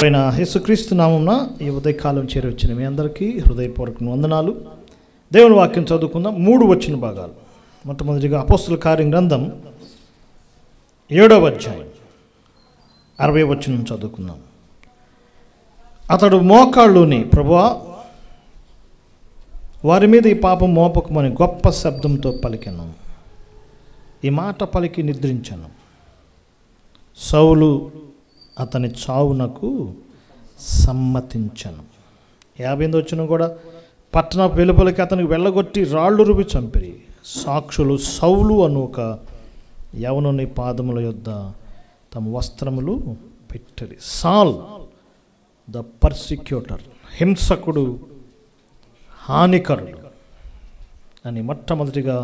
ఆయన యేసుక్రీస్తు నామమున ఈ ఉదయకాలం చేరి వచ్చిన మీ అందరికీ హృదయపూర్వక వందనాలు. దేవుని వాక్యం చదువుకుందాం. 3 వచ్చిన భాగాలు. మొట్టమొదటిగా అపోస్తల కార్యం గ్రంథం 7వ అధ్యాయం 60వ వచనం చదువుకుందాం. అతడు మోకాళ్ళుని, ప్రభువా వారి మీద ఈ పాపం మోపకమని గొప్ప శబ్దంతో పలికెను. ఈ మాట పలికి నిద్రించాను. సౌలు అతని చావునకు సమ్మతించను. 50వ వచనం కూడా, పట్టణ వెలుపలికి అతనికి వెళ్ళగొట్టి రాళ్ళు రువి చంపిరి. సాక్షులు సౌలు అను ఒక యవనుని పాదముల యొద్ద తమ వస్త్రములు పెట్టిరి. సాల్ ద పర్సిక్యూటర్, హింసకుడు, హానికరుడు అని మొట్టమొదటిగా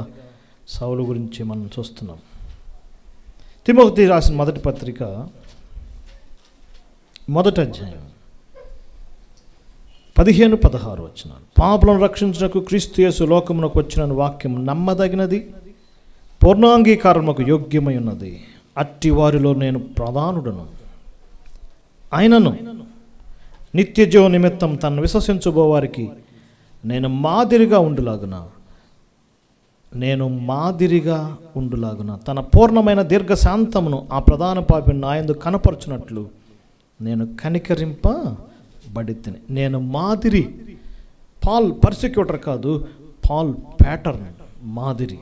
సౌలు గురించి మనం చూస్తున్నాం. తిమోతి రాసిన మొదటి పత్రిక 1వ అధ్యాయం 15-16 వచనాలు. పాపులను రక్షించుటకు క్రీస్తు యేసు లోకమునకు వచ్చిన వాక్యం నమ్మదగినది, పూర్ణాంగీకారముకు యోగ్యమై ఉన్నది. అట్టి వారిలో నేను ప్రధానుడను. ఆయనను నిత్యజీవ నిమిత్తం తను విశ్వసించుబోవారికి నేను మాదిరిగా ఉండులాగున తన పూర్ణమైన దీర్ఘశాంతమును ఆ ప్రధాన పాపిని నాయందు కనపరచునట్లు నేను కనికరింపబడితిని. నేను మాదిరి, పాల్ పర్సిక్యూటర్ కాదు, పాల్ ప్యాటర్న్, మాదిరి.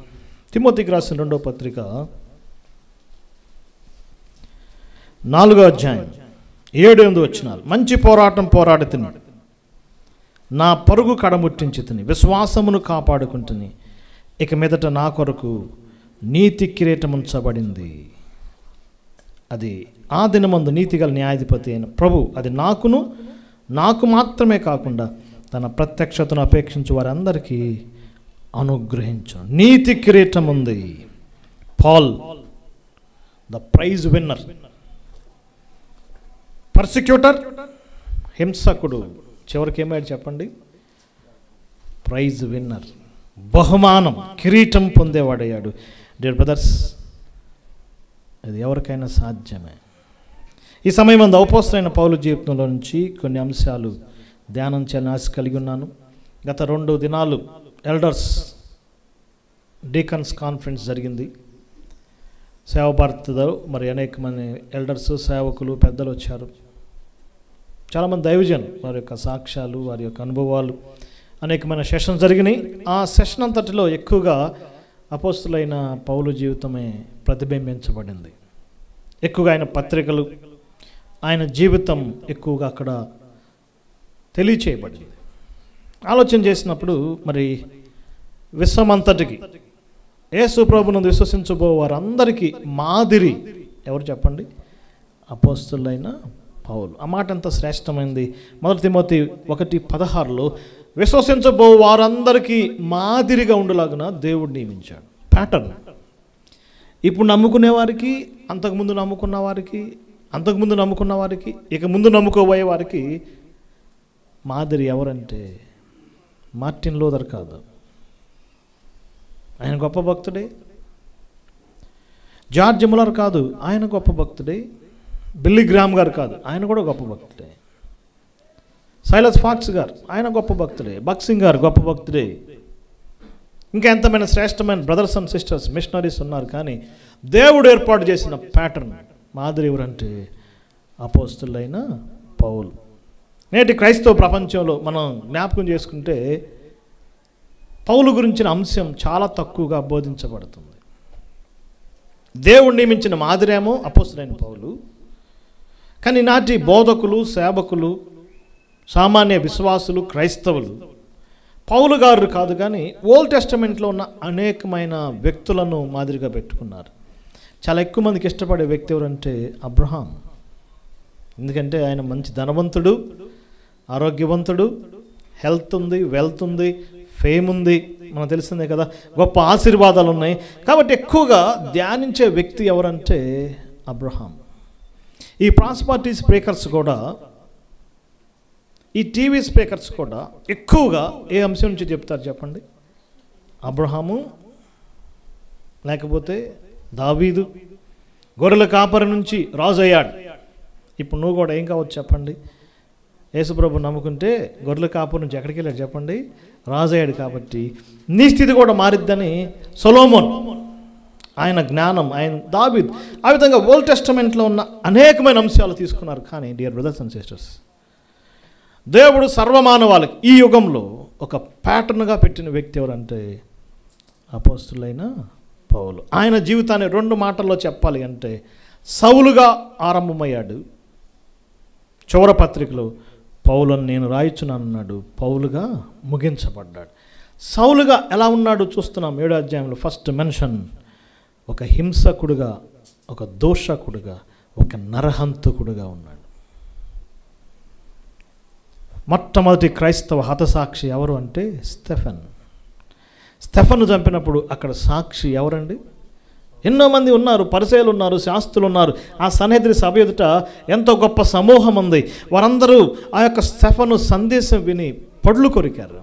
తిమోతికి రాసిన 2వ పత్రిక 4వ అధ్యాయం 7-8 వచనాలు. మంచి పోరాటం పోరాడుతుని, నా పరుగు కడముట్టించుతుని, విశ్వాసమును కాపాడుకుంటుని. ఇక మీదట నా కొరకు నీతి కిరీటం ఉంచబడింది. అది ఆ దినమందు నీతిగల న్యాయాధిపతి అయిన ప్రభు అది నాకు మాత్రమే కాకుండా తన ప్రత్యక్షతను అపేక్షించు వారందరికీ అనుగ్రహించను. నీతి కిరీటం ఉంది. Paul the prize winner. Persecutor, హింసకుడు, చివరికి ఏమాడు చెప్పండి? ప్రైజ్ విన్నర్, బహుమానం, కిరీటం పొందేవాడయ్యాడు. డియర్ బ్రదర్స్, అది ఎవరికైనా సాధ్యమే. ఈ సమయం అందు అపోస్తలుడైన పౌలు జీవితంలో నుంచి కొన్ని అంశాలు ధ్యానం చేయాలని ఆశ కలిగి ఉన్నాను. గత 2 దినాలు ఎల్డర్స్ డీకన్స్ కాన్ఫరెన్స్ జరిగింది. సేవ భారత్లో మరి అనేక మంది ఎల్డర్స్, సేవకులు, పెద్దలు వచ్చారు. చాలామంది దైవజన్, వారి యొక్క సాక్ష్యాలు, వారి యొక్క అనుభవాలు, అనేకమైన సెషన్స్ జరిగినాయి. ఆ సెషన్ అంతటిలో ఎక్కువగా అపోస్తలుడైన పౌలు జీవితమే ప్రతిబింబించబడింది. ఎక్కువగా ఆయన పత్రికలు, ఆయన జీవితం ఎక్కువగా అక్కడ తెలియచేయబడింది. ఆలోచన చేసినప్పుడు మరి విశ్వమంతటికి యేసు ప్రభువును విశ్వసించబో వారందరికీ మాదిరి ఎవరు చెప్పండి? అపోస్తలుడైన పౌలు. ఆ మాట ఎంత శ్రేష్టమైంది. 1 తిమోతి 1:16లో విశ్వసించబో వారందరికీ మాదిరిగా ఉండేలాగున దేవుడు నియమించాడు. ప్యాటర్న్. ఇప్పుడు నమ్ముకునే వారికి, అంతకుముందు నమ్ముకున్న వారికి, ఇక ముందు నమ్ముకోబోయే వారికి మాదిరి ఎవరంటే మార్టిన్ లూథర్ కాదు, ఆయన గొప్ప భక్తుడే. జార్జ్ ముల్లర్ కాదు, ఆయన గొప్ప భక్తుడే. బిల్లీ గ్రామ్ గారు కాదు, ఆయన కూడా గొప్ప భక్తుడే. సైలస్ ఫాక్స్ గారు, ఆయన గొప్ప భక్తుడే. బక్సింగ్ గారు గొప్ప భక్తుడే. ఇంకా ఎంతమైన శ్రేష్టమైన బ్రదర్స్ అండ్ సిస్టర్స్, మిషనరీస్ ఉన్నారు. కానీ దేవుడు ఏర్పాటు చేసిన ప్యాటర్న్, మాదిరి ఎవరంటే అపోస్తలుడైన పౌలు. నేటి క్రైస్తవ ప్రపంచంలో మనం జ్ఞాపకం చేసుకుంటే పౌలు గురించిన అంశం చాలా తక్కువగా బోధించబడుతుంది. దేవుడు నియమించిన మాదిరేమో అపోస్తలుడైన పౌలు. కానీ నాటి బోధకులు, సేవకులు, సామాన్య విశ్వాసులు, క్రైస్తవులు పౌలు గారు కాదు కానీ ఓల్డ్ టెస్టమెంట్లో ఉన్న అనేకమైన వ్యక్తులను మాదిరిగా పెట్టుకున్నారు. చాలా ఎక్కువ మందికి ఇష్టపడే వ్యక్తి ఎవరంటే అబ్రహాం. ఎందుకంటే ఆయన మంచి ధనవంతుడు, ఆరోగ్యవంతుడు, హెల్త్ ఉంది, వెల్త్ ఉంది, ఫేమ్ ఉంది, మనకు తెలిసిందే కదా, గొప్ప ఆశీర్వాదాలు ఉన్నాయి. కాబట్టి ఎక్కువగా ధ్యానించే వ్యక్తి ఎవరంటే అబ్రహాం. ఈ ప్రాస్పరిటీ స్పీకర్స్ కూడా, ఈ టీవీ స్పీకర్స్ కూడా ఎక్కువగా ఏ అంశం నుంచి చెప్తారు చెప్పండి? అబ్రహాము, లేకపోతే దావీదు, గొర్రెల కాపరి నుంచి రాజు అయ్యాడు, ఇప్పుడు నువ్వు కూడా ఏం కావచ్చు చెప్పండి? యేసుప్రభు నమ్ముకుంటే గొర్రెల కాపు నుంచి ఎక్కడికి వెళ్ళాడు చెప్పండి? రాజయ్యాడు. కాబట్టి నీ స్థితి కూడా మారిద్దని సొలొమోన్, ఆయన జ్ఞానం, ఆయన దావీద్, ఆ విధంగా ఓల్డ్ టెస్టమెంట్లో ఉన్న అనేకమైన అంశాలు తీసుకున్నారు. కానీ డియర్ బ్రదర్స్ అండ్ సిస్టర్స్, దేవుడు సర్వమానవాళికి ఈ యుగంలో ఒక ప్యాటర్న్గా పెట్టిన వ్యక్తి ఎవరంటే అపోస్తులైన పౌలు. ఆయన జీవితాన్ని 2 మాటల్లో చెప్పాలి అంటే, సౌలుగా ఆరంభమయ్యాడు, చివరి పత్రికలో పౌలను నేను రాయిచున్నానన్నాడు, పౌలుగా ముగించబడ్డాడు. సౌలుగా ఎలా ఉన్నాడు చూస్తున్నాం 7వ అధ్యాయంలో. ఫస్ట్ మెన్షన్, ఒక హింసకుడుగా, ఒక దోషకుడుగా, ఒక నరహంతకుడుగా ఉన్నాడు. మొట్టమొదటి క్రైస్తవ హతసాక్షి ఎవరు అంటే స్టెఫెన్. స్టెఫెన్ను చంపినప్పుడు అక్కడ సాక్షి ఎవరండి? ఎన్నో మంది ఉన్నారు, పరిసయ్యులు ఉన్నారు, శాస్త్రులు ఉన్నారు. ఆ సన్హెద్రి సభ ఎదుట ఎంతో గొప్ప సమూహం ఉంది. వారందరూ ఆ యొక్క స్టెఫెను సందేశం విని పళ్ళు కొరికారు,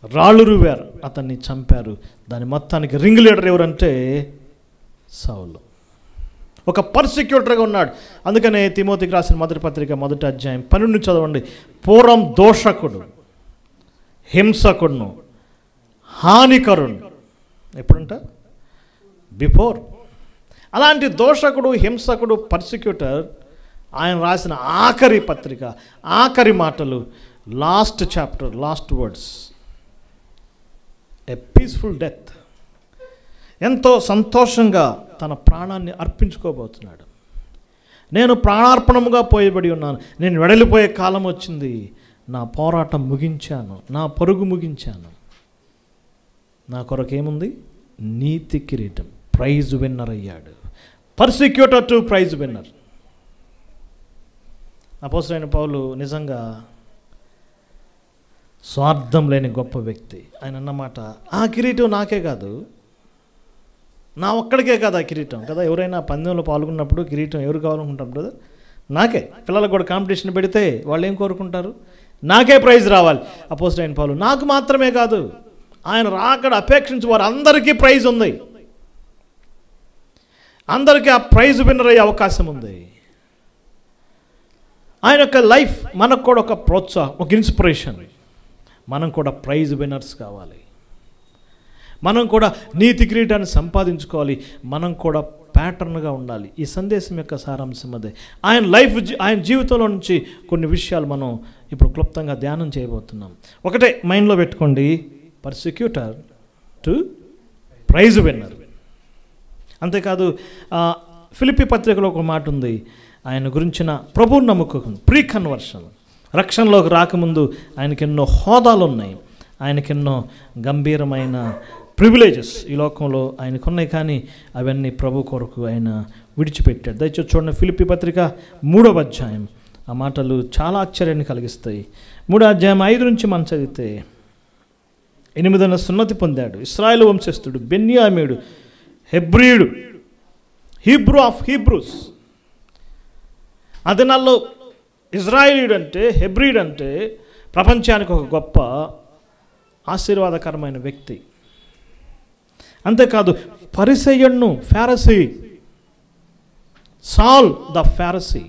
రాళ్ళు రువ్వారు, అతన్ని చంపారు. దాని మొత్తానికి రింగ్ లీడర్ ఎవరంటే సౌలు. ఒక పర్సిక్యూటర్గా ఉన్నాడు. అందుకనే తిమోతికి రాసిన మొదటి పత్రిక 1వ అధ్యాయం 12 చదవండి. పూర్వం దోషకుడు, హింసకుడును, హానికరుడు. ఎప్పుడంట? బిఫోర్. అలాంటి దోషకుడు, హింసకుడు, పర్సిక్యూటర్ ఆయన రాసిన ఆఖరి పత్రిక, ఆఖరి మాటలు, లాస్ట్ చాప్టర్, లాస్ట్ వర్డ్స్, ఎ పీస్ఫుల్ డెత్. ఎంతో సంతోషంగా తన ప్రాణాన్ని అర్పించుకోబోతున్నాడు. నేను ప్రాణార్పణముగా పోయబడి ఉన్నాను, నేను వెడలిపోయే కాలం వచ్చింది, నా పోరాటం ముగించాను, నా పరుగు ముగించాను, నా కొరకేముంది? నీతి కిరీటం. ప్రైజ్ విన్నర్ అయ్యాడు. పర్సిక్యూటర్ టు ప్రైజ్ విన్నర్. అపోస్తలుడైన పౌలు నిజంగా స్వార్థం లేని గొప్ప వ్యక్తి. ఆయన అన్నమాట, ఆ కిరీటం నాకే కాదు, నా ఒక్కడికే కాదు ఆ కిరీటం కదా. ఎవరైనా పందెంలో పాల్గొన్నప్పుడు కిరీటం ఎవరు కావాలనుకుంటారు బ్రదర్? నాకే. పిల్లలకు కూడా కాంపిటీషన్ పెడితే వాళ్ళు ఏం కోరుకుంటారు? నాకే ప్రైజ్ రావాలి. అపోస్తలుడైన పౌలు, నాకు మాత్రమే కాదు, ఆయన రాకడ అపేక్షించి వారు అందరికీ ప్రైజ్ ఉంది, అందరికీ ఆ ప్రైజ్ విన్నర్ అయ్యే అవకాశం ఉంది. ఆయన యొక్క లైఫ్ మనకు కూడా ఒక ప్రోత్సాహం, ఒక ఇన్స్పిరేషన్. మనం కూడా ప్రైజ్ విన్నర్స్ కావాలి, మనం కూడా నీతి కిరీటాన్ని సంపాదించుకోవాలి, మనం కూడా ప్యాటర్న్గా ఉండాలి. ఈ సందేశం యొక్క సారాంశం అదే. ఆయన లైఫ్, ఆయన జీవితంలో నుంచి కొన్ని విషయాలు మనం ఇప్పుడు క్లుప్తంగా ధ్యానం చేయబోతున్నాం. ఒకటే మైండ్లో పెట్టుకోండి, పర్సిక్యూటర్ టు ప్రైజ్ విన్నర్. అంతేకాదు ఫిలిప్పీ పత్రికలో ఒక మాట ఉంది, ఆయన గురించిన ప్రభువుని నమ్ముకోకుండా ప్రీ కన్వర్షన్, రక్షణలోకి రాకముందు ఆయనకి ఎన్నో హోదాలు ఉన్నాయి, ఆయనకెన్నో గంభీరమైన ప్రివిలేజెస్ ఈ లోకంలో ఆయనకున్నాయి. కానీ అవన్నీ ప్రభు కొరకు ఆయన విడిచిపెట్టాడు. దయచేసి చూడండి, ఫిలిప్పీ పత్రిక 3వ అధ్యాయం. ఆ మాటలు చాలా ఆశ్చర్యాన్ని కలిగిస్తాయి. 3వ అధ్యాయం 5 నుంచి మనం చదివితే, 8వ సున్నతి పొందాడు, ఇశ్రాయేలు వంశస్థుడు, బెన్యామీయుడు, హెబ్రీయుడు, హీబ్రూ ఆఫ్ హీబ్రూస్. ఆ దినాల్లో ఇజ్రాయేలీయుడు అంటే, హెబ్రీయుడు అంటే ప్రపంచానికి ఒక గొప్ప ఆశీర్వాదకరమైన వ్యక్తి. అంతేకాదు పరిసయ్యుడును, ఫారసీ, సాల్ ద ఫారసీ,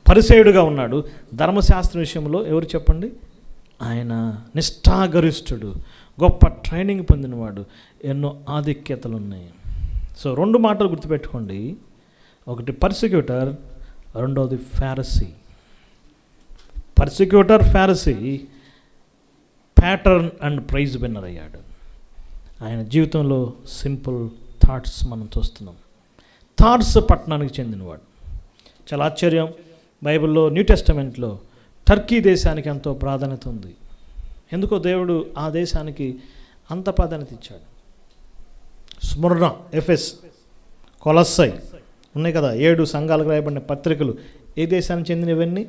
పరిసయ్యుడుగా ఉన్నాడు. ధర్మశాస్త్ర విషయంలో ఎవరు చెప్పండి? ఆయన నిష్ఠాగరిష్ఠుడు, గొప్ప ట్రైనింగ్ పొందినవాడు, ఎన్నో ఆధిక్యతలు ఉన్నాయి. సో 2 మాటలు గుర్తుపెట్టుకోండి, ఒకటి పర్సిక్యూటర్, రెండవది Pharisee. Persecutor, Pharisee, pattern and prize winner అయ్యాడు. ఆయన జీవితంలో సింపుల్ థాట్స్ మనం చూస్తున్నాం. థాట్స్ పట్టణానికి చెందినవాడు. చాలా ఆశ్చర్యం, బైబిల్లో న్యూ టెస్టమెంట్లో టర్కీ దేశానికి ఎంతో ప్రాధాన్యత ఉంది. ఎందుకో దేవుడు ఆ దేశానికి అంత ప్రాధాన్యత ఇచ్చాడు. స్ముర్ణ, ఎఫెస్, కొలస్సై ఉన్నాయి కదా, 7 సంఘాలకు రాయబడిన పత్రికలు ఏ దేశానికి చెందినవన్నీ?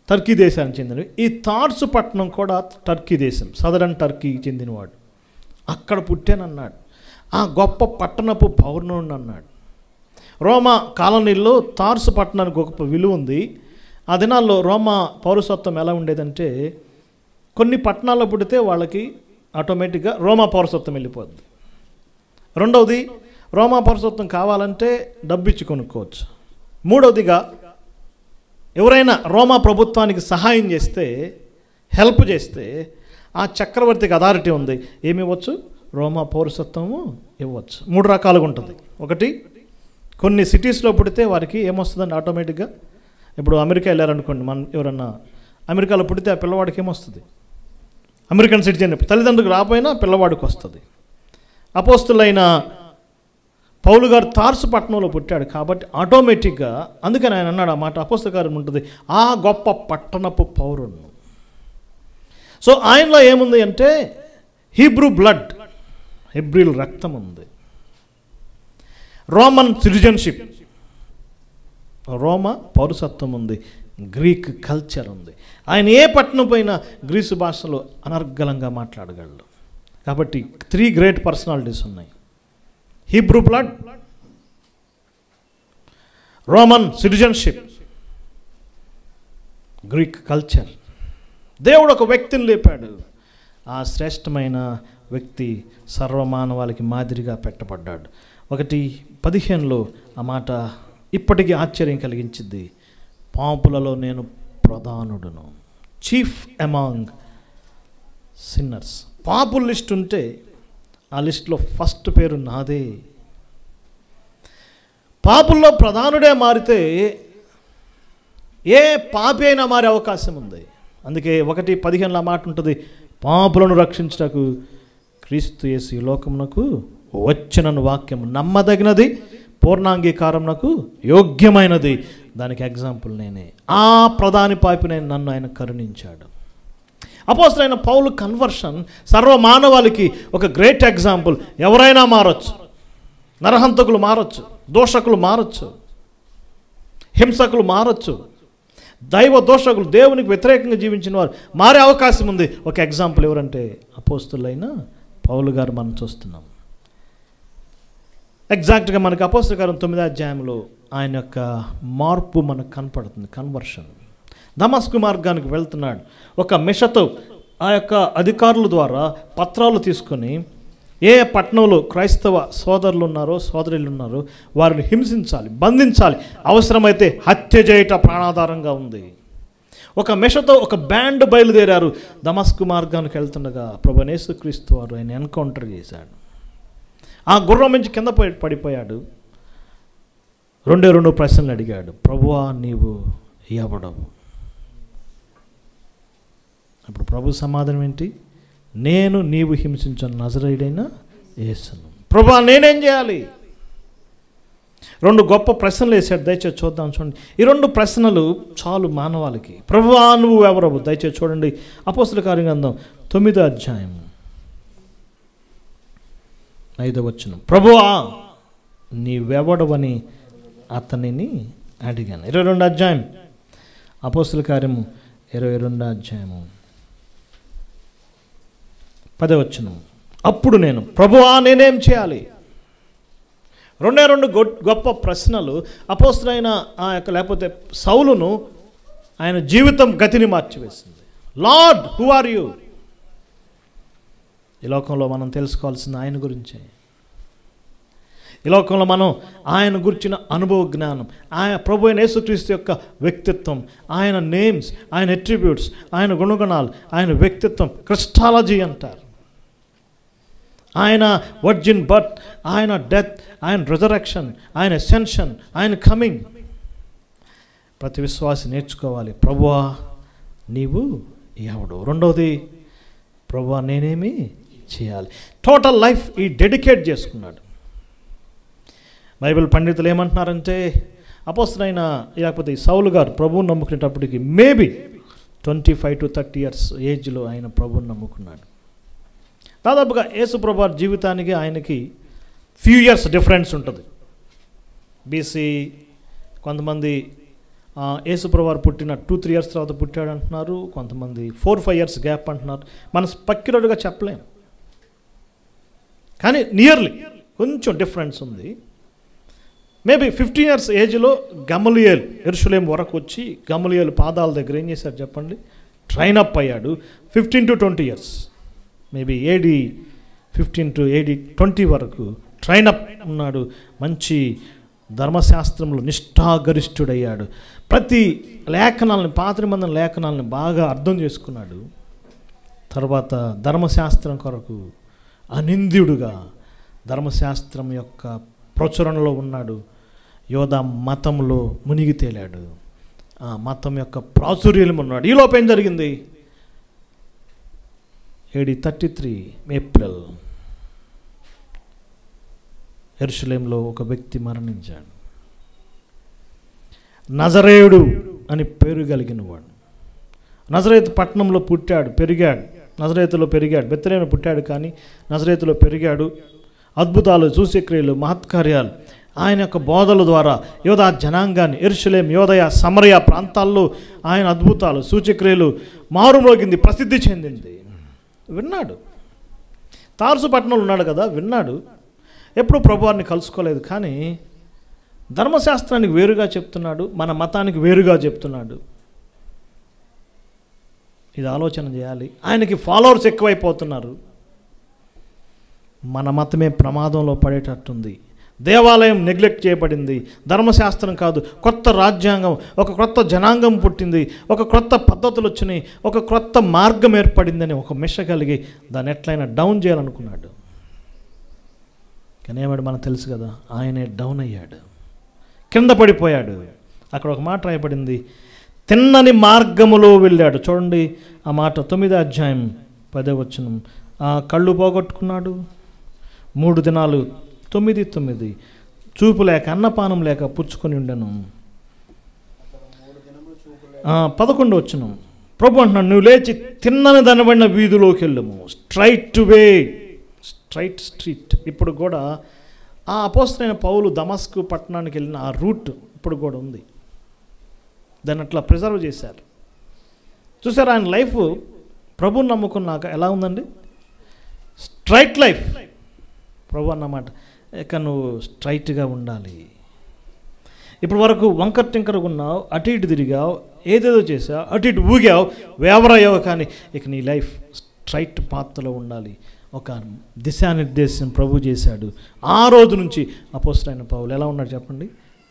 టర్కీ దేశానికి చెందినవి. ఈ థాట్స్ పట్టణం కూడా టర్కీ దేశం, సదరన్ టర్కీకి చెందినవాడు. అక్కడ పుట్టానన్నాడు, ఆ గొప్ప పట్టణపు పౌర్ణుడు అన్నాడు. రోమా కాలనీల్లో తార్సు పట్టణానికి గొప్ప విలువ ఉంది. ఆ దినాల్లో రోమా పౌరసత్వం ఎలా ఉండేదంటే, కొన్ని పట్టణాల్లో పుడితే వాళ్ళకి ఆటోమేటిక్గా రోమా పౌరసత్వం వెళ్ళిపోద్ది. రెండవది, రోమా పౌరసత్వం కావాలంటే డబ్బు ఇచ్చి కొనుక్కోవచ్చు. మూడవదిగా ఎవరైనా రోమా ప్రభుత్వానికి సహాయం చేస్తే, హెల్ప్ చేస్తే ఆ చక్రవర్తికి అథారిటీ ఉంది, ఏమి ఇవ్వచ్చు? రోమా పౌరసత్వము ఇవ్వచ్చు. 3 రకాలుగా ఉంటుంది. ఒకటి, కొన్ని సిటీస్లో పుడితే వారికి ఏమొస్తుందండి ఆటోమేటిక్గా? ఇప్పుడు అమెరికా వెళ్ళారనుకోండి, మనం ఎవరన్నా అమెరికాలో పుడితే ఆ పిల్లవాడికి ఏమొస్తుంది? American citizen. తల్లిదండ్రులకు రాపోయినా పిల్లవాడికి వస్తుంది. అపోస్తులైన పౌలు గారు తార్సు పట్టణంలో పుట్టాడు కాబట్టి ఆటోమేటిక్గా, అందుకని ఆయన అన్నాడు ఆ మాట, అపోస్తల కార్యం ఉంటుంది, ఆ గొప్ప పట్టణపు పౌరుడు. సో ఆయనలో ఏముంది అంటే హీబ్రూ బ్లడ్, హెబ్రీల్ రక్తం ఉంది. రోమన్ సిటిజన్షిప్, రోమా పౌరసత్వం ఉంది. గ్రీక్ కల్చర్ ఉంది. ఆయన ఏ పట్టణం పోయినా గ్రీసు భాషలో అనర్గళంగా మాట్లాడగలడు. కాబట్టి 3 గ్రేట్ పర్సనాలిటీస్ ఉన్నాయి: Hebrew blood, Roman citizenship, Greek culture. దేవుడు ఒక వ్యక్తిని లేపాడు. ఆ శ్రేష్టమైన వ్యక్తి సర్వమానవాళికి మాదిరిగా పెట్టబడ్డాడు. 1:15లో ఆ మాట ఇప్పటికీ ఆశ్చర్యం కలిగించింది. పాపులలో నేను ప్రధానుడును, చీఫ్ అమాంగ్ సిన్నర్స్. పాపుల లిస్ట్ ఉంటే ఆ లిస్టులో ఫస్ట్ పేరు నాదే. పాపుల్లో ప్రధానుడే మారితే ఏ పాపి అయినా మారే అవకాశం ఉంది. అందుకే 1:15 మాట ఉంటుంది, పాపులను రక్షించుటకు క్రీస్తు యేసు ఈ లోకమునకు వచ్చినను వాక్యం నమ్మదగినది, పూర్ణాంగీకారమునకు యోగ్యమైనది. దానికి ఎగ్జాంపుల్ నేనే. ఆ ప్రధాని పాపిని నన్ను ఆయన కరుణించాడు. అపోస్తలుడైన పౌలు కన్వర్షన్ సర్వమానవాళికి ఒక గ్రేట్ ఎగ్జాంపుల్. ఎవరైనా మారచ్చు. నరహంతకులు మారచ్చు, దోషకులు మారచ్చు, హింసకులు మారచ్చు, దైవ దోషకులు, దేవునికి వ్యతిరేకంగా జీవించిన వారు మారే అవకాశం ఉంది. ఒక ఎగ్జాంపుల్ ఎవరంటే అపోస్తలుడైన పౌలు గారు మనం చూస్తున్నాం. ఎగ్జాక్ట్గా మనకు అపోస్తల కార్యం 9వ అధ్యాయంలో ఆయన యొక్క మార్పు మనకు కనపడుతుంది. కన్వర్షన్. దమస్కు మార్గానికి వెళ్తున్నాడు. ఒక మిషతో ఆ యొక్క అధికారుల ద్వారా పత్రాలు తీసుకొని ఏ పట్టణంలో క్రైస్తవ సోదరులు ఉన్నారో సోదరులు ఉన్నారో వారిని హింసించాలి, బంధించాలి, అవసరమైతే హత్య చేయట ప్రాణాధారంగా ఉంది. ఒక మిషతో ఒక బ్యాండ్ బయలుదేరారు. దమస్కు మార్గానికి వెళ్తుండగా ప్రభువైన యేసుక్రీస్తు వారు ఆయన ఎన్కౌంటర్ చేశాడు. ఆ గుర్రం నుంచి కింద పడిపోయాడు. 2 ప్రశ్నలు అడిగాడు. ప్రభువా నీవు ఎవడవు? అప్పుడు ప్రభు సమాధానం ఏంటి? నేను నీవు హింసించిన నజరేయుడైన యేసును. ప్రభువా నేనేం చేయాలి? 2 గొప్ప ప్రశ్నలు వేశాడు. దయచేసి చూద్దాం, చూడండి. ఈ 2 ప్రశ్నలు చాలు మానవాళికి. ప్రభువా నువ్వు ఎవరవు? దయచేసి చూడండి. అపోస్తల కార్యం గ్రంథం 9వ అధ్యాయం 5వ వచనం. ప్రభువా నీవెవడవని అతనిని అడిగాను. 22వ అధ్యాయం అపోస్తల కార్యము 22వ అధ్యాయము 10వ వచనం. అప్పుడు నేను ప్రభువా నేనేం చేయాలి? 2 గొప్ప ప్రశ్నలు అపోస్తలుడైన ఆ యొక్క లేకపోతే సౌలును ఆయన జీవితం గతిని మార్చివేసింది. Lord who are you? ఈ లోకంలో మనం తెలుసుకోవాల్సింది ఆయన గురించే. ఈ లోకంలో మనం ఆయన గురించిన అనుభవ జ్ఞానం, ఆయన ప్రభువైన యేసుక్రీస్తు యొక్క వ్యక్తిత్వం, ఆయన నేమ్స్, ఆయన అట్రిబ్యూట్స్, ఆయన గుణగణాలు, ఆయన వ్యక్తిత్వం క్రిస్టాలజీ అంటారు. ఆయన వర్జిన్ బర్త్, ఆయన డెత్, ఆయన రిజరెక్షన్, ఆయన అసెన్షన్, ఆయన కమింగ్. ప్రతి విశ్వాసి నేర్చుకోవాలి. ప్రభువా నీవు ఎవడు? 2వది ప్రభువా నేనేమి చేయాలి? టోటల్ లైఫ్ ఈ డెడికేట్ చేసుకున్నాడు. బైబిల్ పండితులు ఏమంటున్నారంటే అపోస్తలుడైన లేకపోతే సౌలు గారు ప్రభువుని నమ్ముకునేటప్పటికి మేబీ 25 to 30 years ఏజ్లో ఆయన ప్రభువుని నమ్ముకున్నాడు. దాదాపుగా యేసు ప్రభు జీవితానికి ఆయనకి ఫ్యూ ఇయర్స్ డిఫరెన్స్ ఉంటుంది. బీసీ కొంతమంది యేసు ప్రభు పుట్టిన 2-3 years తర్వాత పుట్టాడు అంటున్నారు, కొంతమంది 4-5 years గ్యాప్ అంటున్నారు. మనం పక్కిరడుగా చెప్పలేం, కానీ నియర్లీ కొంచెం డిఫరెన్స్ ఉంది. మేబీ 15 years ఏజ్లో గమలియేల్ యెరూషలేం వరకు వచ్చి గమలియేల్ పాదాల దగ్గర ఏం చేశారు చెప్పండి? ట్రైన్ అప్ అయ్యాడు. 15 to 20 years, maybe AD 15 to AD 20 వరకు ట్రైనప్ ఉన్నాడు, మంచి ధర్మశాస్త్రంలో నిష్ఠాగరిష్ఠుడయ్యాడు. ప్రతి లేఖనాలను, పాత నిబంధన లేఖనాలను బాగా అర్థం చేసుకున్నాడు. తర్వాత ధర్మశాస్త్రం కొరకు అనింద్యుడుగా ధర్మశాస్త్రం యొక్క ప్రచురణలో ఉన్నాడు. యోధా మతంలో మునిగి తేలాడు, ఆ మతం యొక్క ప్రాచుర్యం ఉన్నాడు. ఈ లోపం ఏం జరిగింది? AD 33 ఏప్రిల్ యెరూషలేంలో ఒక వ్యక్తి మరణించాడు. నజరేయుడు అని పేరు కలిగిన వాడు. నజరేతు పట్టణంలో పుట్టాడు, పెరిగాడు. నజరేతులో పెరిగాడు. బెత్లెహేములో పుట్టాడు కానీ నజరేతులో పెరిగాడు. అద్భుతాలు, సూచక్రియలు, మహత్కార్యాలు, ఆయన యొక్క బోధల ద్వారా యోధా జనాంగాన్ని, యెరూషలేం, యోదయ, సమరయ ప్రాంతాల్లో ఆయన అద్భుతాలు, సూచక్రియలు మారుమోగింది, ప్రసిద్ధి చెందింది. విన్నాడు. తార్సు పట్టణంలో ఉన్నాడు కదా, విన్నాడు. ఎప్పుడు ప్రభువారిని కలుసుకోలేదు, కానీ ధర్మశాస్త్రానికి వేరుగా చెప్తున్నాడు, మన మతానికి వేరుగా చెప్తున్నాడు. ఇది ఆలోచన చేయాలి. ఆయనకి ఫాలోవర్స్ ఎక్కువైపోతున్నారు. మన మతమే ప్రమాదంలో పడేటట్టుంది. దేవాలయం నెగ్లెక్ట్ చేయబడింది. ధర్మశాస్త్రం కాదు, కొత్త రాజ్యాంగం, ఒక కొత్త జనాంగం పుట్టింది, ఒక కొత్త పద్ధతులు వచ్చినాయి, ఒక కొత్త మార్గం ఏర్పడిందని ఒక మిష కలిగి దాన్ని ఎట్లయినా డౌన్ చేయాలనుకున్నాడు. కానీ ఏమాడు మనకు తెలుసు కదా, ఆయనే డౌన్ అయ్యాడు, కింద పడిపోయాడు. అక్కడ ఒక మాట రాయబడింది, తిన్నని మార్గములో వెళ్ళాడు. చూడండి ఆ మాట, 9వ అధ్యాయం 10వ వచనం. ఆ కళ్ళు పోగొట్టుకున్నాడు, 3 దినాలు 9:9 చూపు లేక అన్నపానం లేక పుచ్చుకొని ఉండను. 11వ వచనం ప్రభు అంటున్నాడు, నువ్వు లేచి తిన్నని దనబడిన వీధిలోకి వెళ్ళము, స్ట్రైట్ వే, స్ట్రైట్ స్ట్రీట్. ఇప్పుడు కూడా ఆ అపోస్తలైన పౌలు దమస్కు పట్టణానికి వెళ్ళిన ఆ రూట్ ఇప్పుడు కూడా ఉంది. దాన్ని అట్లా ప్రిజర్వ్ చేశారు. చూసారు, ఆయన లైఫ్ ప్రభుని నమ్ముకున్నాక ఎలా ఉందండి? Straight life. ప్రభు అన్నమాట, ఇక నువ్వు స్ట్రైట్గా ఉండాలి. ఇప్పటి వరకు వంకర టింకరగా ఉన్నావు, అటు ఇటు తిరిగావు, ఏదేదో చేసావు, అటు ఇటు ఊగావు, వేవరయ్యావు, కానీ ఇక నీ లైఫ్ స్ట్రైట్ పాత్రలో ఉండాలి. ఒక దిశానిర్దేశం ప్రభు చేశాడు. ఆ రోజు నుంచి అపోస్తలైన పౌలు ఎలా ఉన్నాడు చెప్పండి?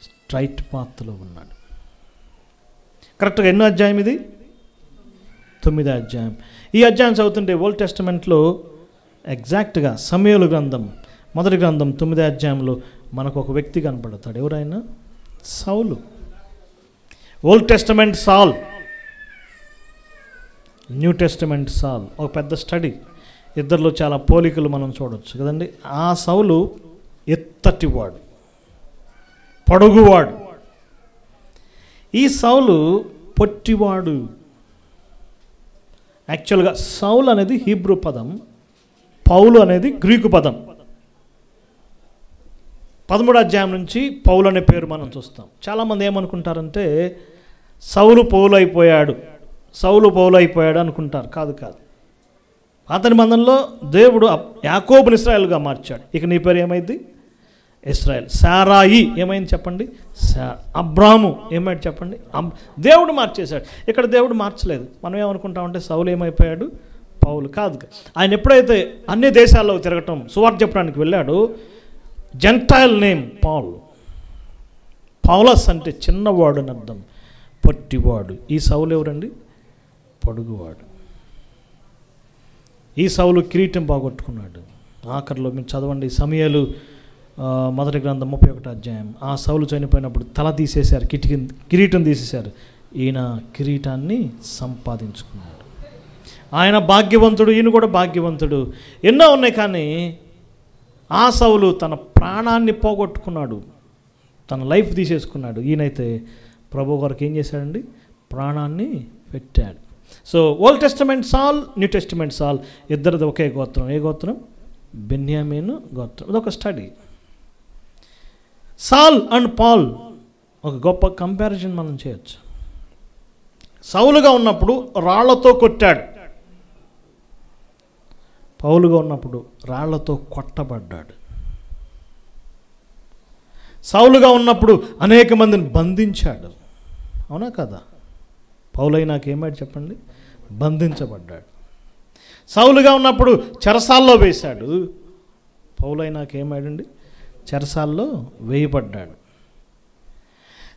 స్ట్రైట్ పాత్రలో ఉన్నాడు. కరెక్ట్గా ఎన్నో అధ్యాయం ఇది? 9వ అధ్యాయం. ఈ అధ్యాయం చదువుతుంటే ఓల్డ్ టెస్టమెంట్లో ఎగ్జాక్ట్గా సమూయేలు గ్రంథం, మొదటి గ్రంథం 9వ అధ్యాయంలో మనకు ఒక వ్యక్తి కనపడతాడు. ఎవరైనా? సౌలు. ఓల్డ్ టెస్టమెంట్ సాల్, న్యూ టెస్టమెంట్ సాల్. ఒక పెద్ద స్టడీ. ఇద్దరిలో చాలా పోలికలు మనం చూడవచ్చు కదండి. ఆ సౌలు ఎత్తటివాడు, పొడుగువాడు. ఈ సౌలు పొట్టివాడు. యాక్చువల్గా సౌలు అనేది హీబ్రూ పదం, పౌలు అనేది గ్రీకు పదం. 13వ అధ్యాయం నుంచి పౌలు అనే పేరు మనం చూస్తాం. చాలామంది ఏమనుకుంటారంటే సౌలు పౌలు అయిపోయాడు, సౌలు పౌలు అయిపోయాడు అనుకుంటారు. కాదు కాదు. పాత నిబంధనలో దేవుడు యాకోబుని ఇశ్రాయేలుగా మార్చాడు. ఇక నీ పేరు ఏమైంది? ఇశ్రాయేల్. సారాయి ఏమైంది చెప్పండి? అబ్రాము ఏమైంది చెప్పండి? దేవుడు మార్చేశాడు. ఇక్కడ దేవుడు మార్చలేదు. మనం ఏమనుకుంటామంటే సౌలు ఏమైపోయాడు? పౌలు. కాదు. ఆయన ఎప్పుడైతే అన్ని దేశాల్లో తిరగటం, సువార్త చెప్పడానికి వెళ్ళాడు, జెంటైల్ నేమ్ పాల్. పౌలస్ అంటే చిన్నవాడు అని అర్థం, పొట్టివాడు. ఈ సౌలు ఎవరండి? పొడుగువాడు. ఈ సౌలు కిరీటం బాగొట్టుకున్నాడు. ఆఖరిలో మీరు చదవండి, సమూయేలు మొదటి గ్రంథం 31వ అధ్యాయం. ఆ సౌలు చనిపోయినప్పుడు తల తీసేశారు, కిరీటం తీసేశారు. ఈయన కిరీటాన్ని సంపాదించుకున్నాడు. ఆయన భాగ్యవంతుడు, ఈయన కూడా భాగ్యవంతుడు. ఎన్నో ఉన్నాయి, కానీ ఆ సౌలు తన ప్రాణాన్ని పోగొట్టుకున్నాడు, తన లైఫ్ తీసేసుకున్నాడు. ఈయనైతే ప్రభు గారికి ఏం చేశాడండి? ప్రాణాన్ని పెట్టాడు. సో ఓల్డ్ టెస్టమెంట్ సాల్, న్యూ టెస్టమెంట్ సాల్, ఇద్దరిది ఒకే గోత్రం. ఏ గోత్రం? బెన్యామీను గోత్రం. అదొక స్టడీ. సాల్ అండ్ పాల్ ఒక గొప్ప కంపారిజన్ మనం చేయొచ్చు. సౌలుగా ఉన్నప్పుడు రాళ్లతో కొట్టాడు, పౌలుగా ఉన్నప్పుడు రాళ్లతో కొట్టబడ్డాడు. సౌలుగా ఉన్నప్పుడు అనేక మందిని బంధించాడు. అవునా కదా? పౌలై నాకేమాడు చెప్పండి? బంధించబడ్డాడు. సౌలుగా ఉన్నప్పుడు చెరసాల్లో వేశాడు. పౌలై నాకేమాడండి? చెరసాల్లో వేయబడ్డాడు.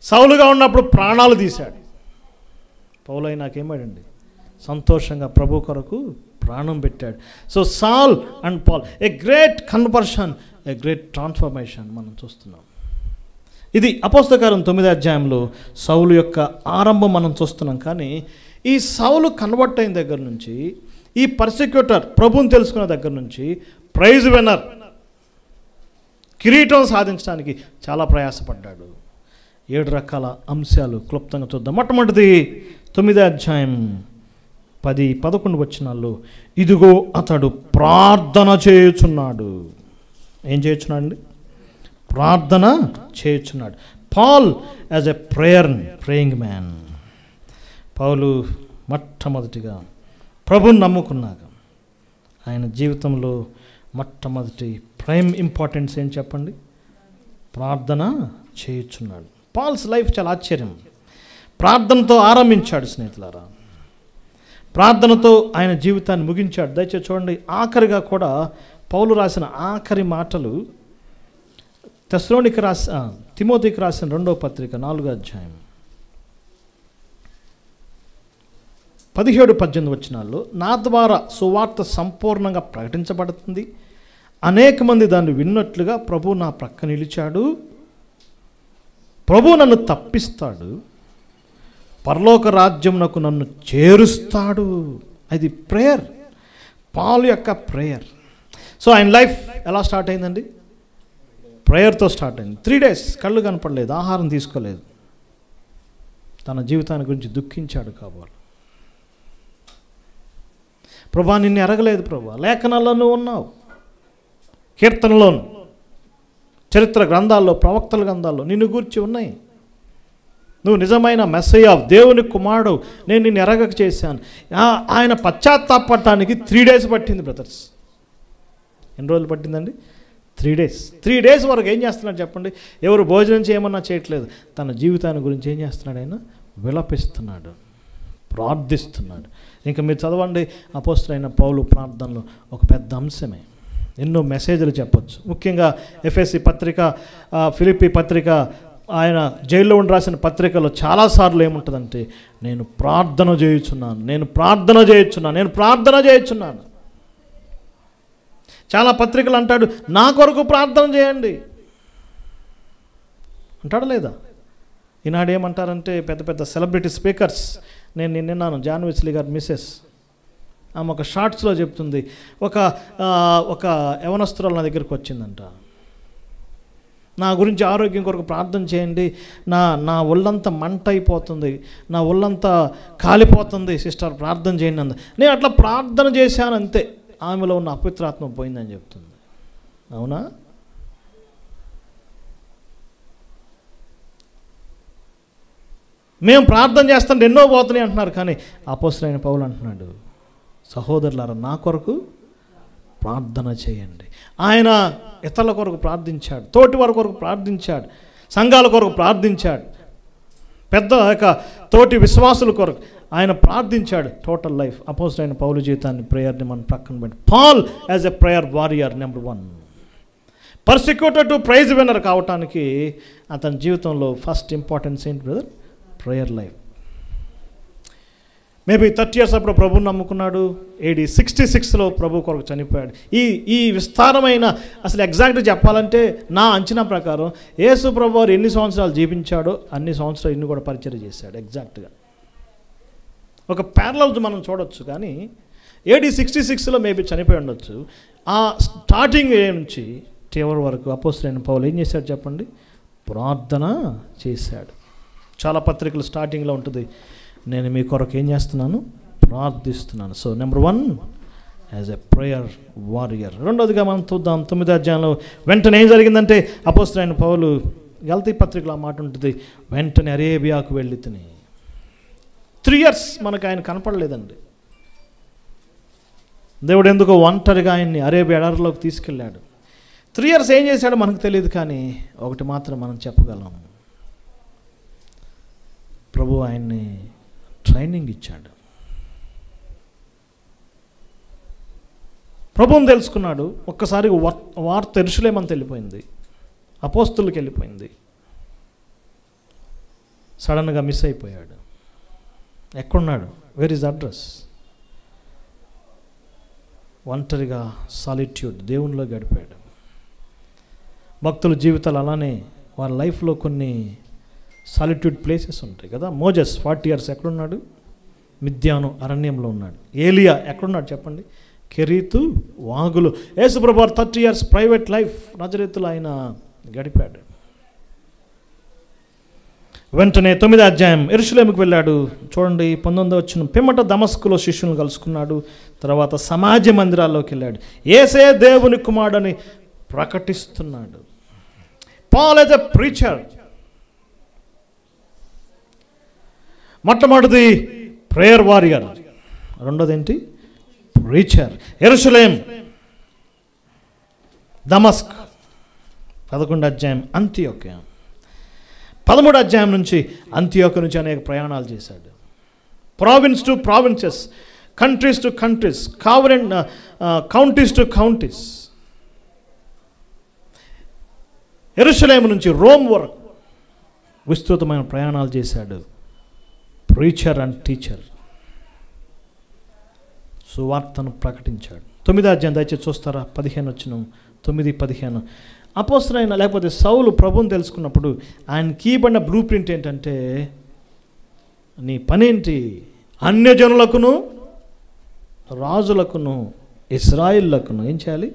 సౌలుగా ఉన్నప్పుడు ప్రాణాలు తీశాడు. పౌలు నాకేమాడండి, సంతోషంగా ప్రభు కొరకు ప్రాణం పెట్టాడు. So Saul and Paul, a great conversion, a great transformation మనం చూస్తున్నాం. ఇది అపోస్తల కార్యం 9వ అధ్యాయంలో సౌలు యొక్క ఆరంభం మనం చూస్తున్నాం. కానీ ఈ సౌలు కన్వర్ట్ అయిన దగ్గర నుంచి, ఈ పర్సిక్యూటర్ ప్రభువుని తెలుసుకున్న దగ్గర నుంచి ప్రైజ్ విన్నర్, కిరీటం సాధించడానికి చాలా ప్రయాసపడ్డాడు. 7 రకాల అంశాలు క్లుప్తంగా చూద్దాం. మొట్టమొదటిది 9వ అధ్యాయం 10-11 వచనాల్లో, ఇదిగో అతడు ప్రార్థన చేయుచున్నాడు. ఏం చేయుచున్నాడు అండి? ప్రార్థన చేయుచున్నాడు. Paul as a praying man. పౌలు మొట్టమొదటిగా ప్రభుని నమ్ముకున్నాక ఆయన జీవితంలో మొట్టమొదటి ప్రైమ్ ఇంపార్టెన్స్ ఏం చెప్పండి? ప్రార్థన చేయుచున్నాడు. పాల్స్ లైఫ్ చాలా ఆశ్చర్యం. ప్రార్థనతో ఆరంభించాడు స్నేహితులారా. ప్రార్థనతో ఆయన జీవితాన్ని ముగించాడు. దయచేసి చూడండి, ఆఖరిగా కూడా పౌలు రాసిన ఆఖరి మాటలు తిమోతికి రాసిన 2వ పత్రిక 4వ అధ్యాయం 17-18 వచనాల్లో, నా ద్వారా సువార్త సంపూర్ణంగా ప్రకటించబడుతుంది, అనేక మంది దాన్ని విన్నట్లుగా ప్రభు నా ప్రక్క నిలిచాడు, ప్రభు నన్ను తప్పిస్తాడు, పరలోక రాజ్యమునకు నన్ను చేరుస్తాడు. అది ప్రేయర్, పాల్ యొక్క ప్రేయర్. సో ఆయన లైఫ్ ఎలా స్టార్ట్ అయిందండి? ప్రేయర్తో స్టార్ట్ అయింది. 3 days కళ్ళు కనపడలేదు, ఆహారం తీసుకోలేదు, తన జీవితాన్ని గురించి దుఃఖించాడు. కాబట్టి ప్రభా నిన్ను ఎరగలేదు ప్రభా, లేఖనాల్లో నువ్వు ఉన్నావు, కీర్తనలోను, చరిత్ర గ్రంథాల్లో, ప్రవక్తల గ్రంథాల్లో నిన్ను గూర్చి ఉన్నాయి, నువ్వు నిజమైన మెస్సయ్య, దేవుని కుమారుడు, నేను నిన్ను ఎరగక చేశాను. ఆయన పశ్చాత్తాపడటానికి 3 days పట్టింది బ్రదర్స్. ఎన్ని రోజులు పట్టిందండి? 3 days. 3 days వరకు ఏం చేస్తున్నాడు చెప్పండి? ఎవరు భోజనం చేయమన్నా చేయట్లేదు. తన జీవితాన్ని గురించి ఏం చేస్తున్నాడు? ఆయన విలపిస్తున్నాడు, ప్రార్థిస్తున్నాడు. ఇంకా మీరు చదవండి, అపోస్తలుడైన పౌలు ప్రార్థనలో ఒక పెద్ద అంశమే. ఎన్నో మెసేజ్లు చెప్పొచ్చు. ముఖ్యంగా ఎఫెసీ పత్రిక, ఫిలిప్పీ పత్రిక, ఆయన జైల్లో ఉండి రాసిన పత్రికలో చాలాసార్లు ఏముంటుందంటే, నేను ప్రార్థన చేయుచున్నాను, నేను ప్రార్థన చేయుచున్నాను, నేను ప్రార్థన చేయుచున్నాను. చాలా పత్రికలు అంటాడు, నా కొరకు ప్రార్థన చేయండి అంటాడు లేదా? ఈనాడు ఏమంటారంటే, పెద్ద పెద్ద సెలబ్రిటీ స్పీకర్స్, నేను నిన్నాను జాన్ వెస్లీ గారి మిస్సెస్, ఆమె ఒక షార్ట్స్లో చెప్తుంది, ఒక యవనస్తురాలు నా దగ్గరికి వచ్చిందంట, నా గురించి ఆరోగ్యం కొరకు ప్రార్థన చేయండి, నా ఒళ్ళంతా మంట అయిపోతుంది, నా ఒళ్ళంతా కాలిపోతుంది సిస్టర్, ప్రార్థన చేయండి అంది. నేను అట్లా ప్రార్థన చేశాను అంతే, ఆమెలో ఉన్న అపవిత్రాత్మ పోయిందని చెప్తుంది. అవునా? మేము ప్రార్థన చేస్తాం ఎన్నో పోతున్నాయి అంటున్నారు. కానీ అపోస్తలుడైన పౌలు అంటున్నాడు, సహోదరులారా నా కొరకు ప్రార్థన చేయండి. ఆయన ఇతరుల కొరకు ప్రార్థించాడు, తోటి వారి కొరకు ప్రార్థించాడు, సంఘాల కొరకు ప్రార్థించాడు, పెద్ద తోటి విశ్వాసుల కొరకు ఆయన ప్రార్థించాడు. టోటల్ లైఫ్ అపోస్తలుడైన పౌలు జీవితాన్ని, ప్రేయర్ని మనం ప్రక్కన పెట్టి, Paul as a prayer warrior number 1. Persecuted to prize winner కావటానికి అతని జీవితంలో ఫస్ట్ ఇంపార్టెన్స్ ఏంటి brother? Prayer life. Maybe 30 years అప్పుడు ప్రభుని నమ్ముకున్నాడు. AD 66లో ప్రభు కొరకు చనిపోయాడు. ఈ విస్తారమైన, అసలు ఎగ్జాక్ట్గా చెప్పాలంటే నా అంచనా ప్రకారం యేసు ప్రభు వారు ఎన్ని సంవత్సరాలు జీవించాడో అన్ని సంవత్సరాలు ఇన్ని కూడా పరిచయం చేశాడు ఎగ్జాక్ట్గా. ఒక ప్యారలల్స్ మనం చూడొచ్చు. కానీ AD 66లో మేబీ చనిపోయి ఉండొచ్చు. ఆ స్టార్టింగ్ నుంచి చివరి వరకు అపోస్తలుడైన పౌలు ఏం చేశాడు చెప్పండి? ప్రార్థన చేశాడు. చాలా పత్రికలు స్టార్టింగ్లో ఉంటుంది, నేను మీ కొరకు ఏం చేస్తున్నాను? ప్రార్థిస్తున్నాను. So number 1 as a prayer warrior. రెండోదిగా మనం చూద్దాం 9వ అధ్యాయంలో వెంటనే ఏం జరిగిందంటే, అపోస్తలుడైన పౌలు గలతీ పత్రికలో ఆ మాట ఉంటుంది, వెంటనే అరేబియాకు వెళ్ళి తిని. 3 years మనకు ఆయన కనపడలేదండి. దేవుడు ఎందుకో ఒంటరిగా ఆయన్ని అరేబియా ఎడారిలోకి తీసుకెళ్ళాడు. 3 years ఏం చేశాడో మనకు తెలియదు. కానీ ఒకటి మాత్రం మనం చెప్పగలం, ప్రభు ఆయన్ని ట్రైనింగ్ ఇచ్చాడు. ప్రభువుని తెలుసుకున్నాడు. ఒక్కసారి వార్త యెరూషలేము అంతా వెళ్ళిపోయింది. అపోస్తులకి వెళ్ళిపోయింది. సడన్గా మిస్ అయిపోయాడు. ఎక్కడున్నాడు? Where is address? ఒంటరిగా సాలిట్యూడ్ దేవునిలో గడిపాడు. భక్తుల జీవితాలు అలానే వారి లైఫ్లో కొన్ని సాలిట్యూడ్ ప్లేసెస్ ఉంటాయి కదా. మోజెస్ 40 years ఎక్కడున్నాడు? మిద్యాను అరణ్యంలో ఉన్నాడు. ఏలియా ఎక్కడున్నాడు చెప్పండి? కెరీతు వాగులు. యేసుప్రభు 30 years ప్రైవేట్ లైఫ్ నజరేతులో ఆయన గడిపాడు. వెంటనే 9వ అధ్యాయం యెరూషలేముకు వెళ్ళాడు. చూడండి 19వ వచనం. పిమ్మట దమస్కులో శిష్యులను కలుసుకున్నాడు. తర్వాత సమాజ మందిరాల్లోకి వెళ్ళాడు. యేసే దేవుని కుమారుడని ప్రకటిస్తున్నాడు. Paul as a preacher. మొట్టమొదటిది ప్రేయర్ వారియర్, రెండోది ఏంటి? ప్రీచర్. యెరూషలేం, దమస్క్. 11వ అధ్యాయం అంతియోక్య. 13వ అధ్యాయం నుంచి అంతియోక్య నుంచి అనేక ప్రయాణాలు చేశాడు. Province to provinces, countries to countries, counties to counties. యెరూషలేము నుంచి రోమ్ వరకు విస్తృతమైన ప్రయాణాలు చేశాడు. Preacher and teacher. సువార్తను ప్రకటించాడు. 9వ అధ్యాయం దయచేసి చూస్తారా? 15 వచనం, 9-15. అపోస్తలుడైన లేకపోతే సౌలు ప్రభువుని తెలుసుకున్నప్పుడు ఆయనకి ఇవ్వబడిన బ్లూ ప్రింట్ ఏంటంటే, నీ పనేంటి? అన్యజనులకును రాజులకును ఇశ్రాయేలులకును ఏం చేయాలి?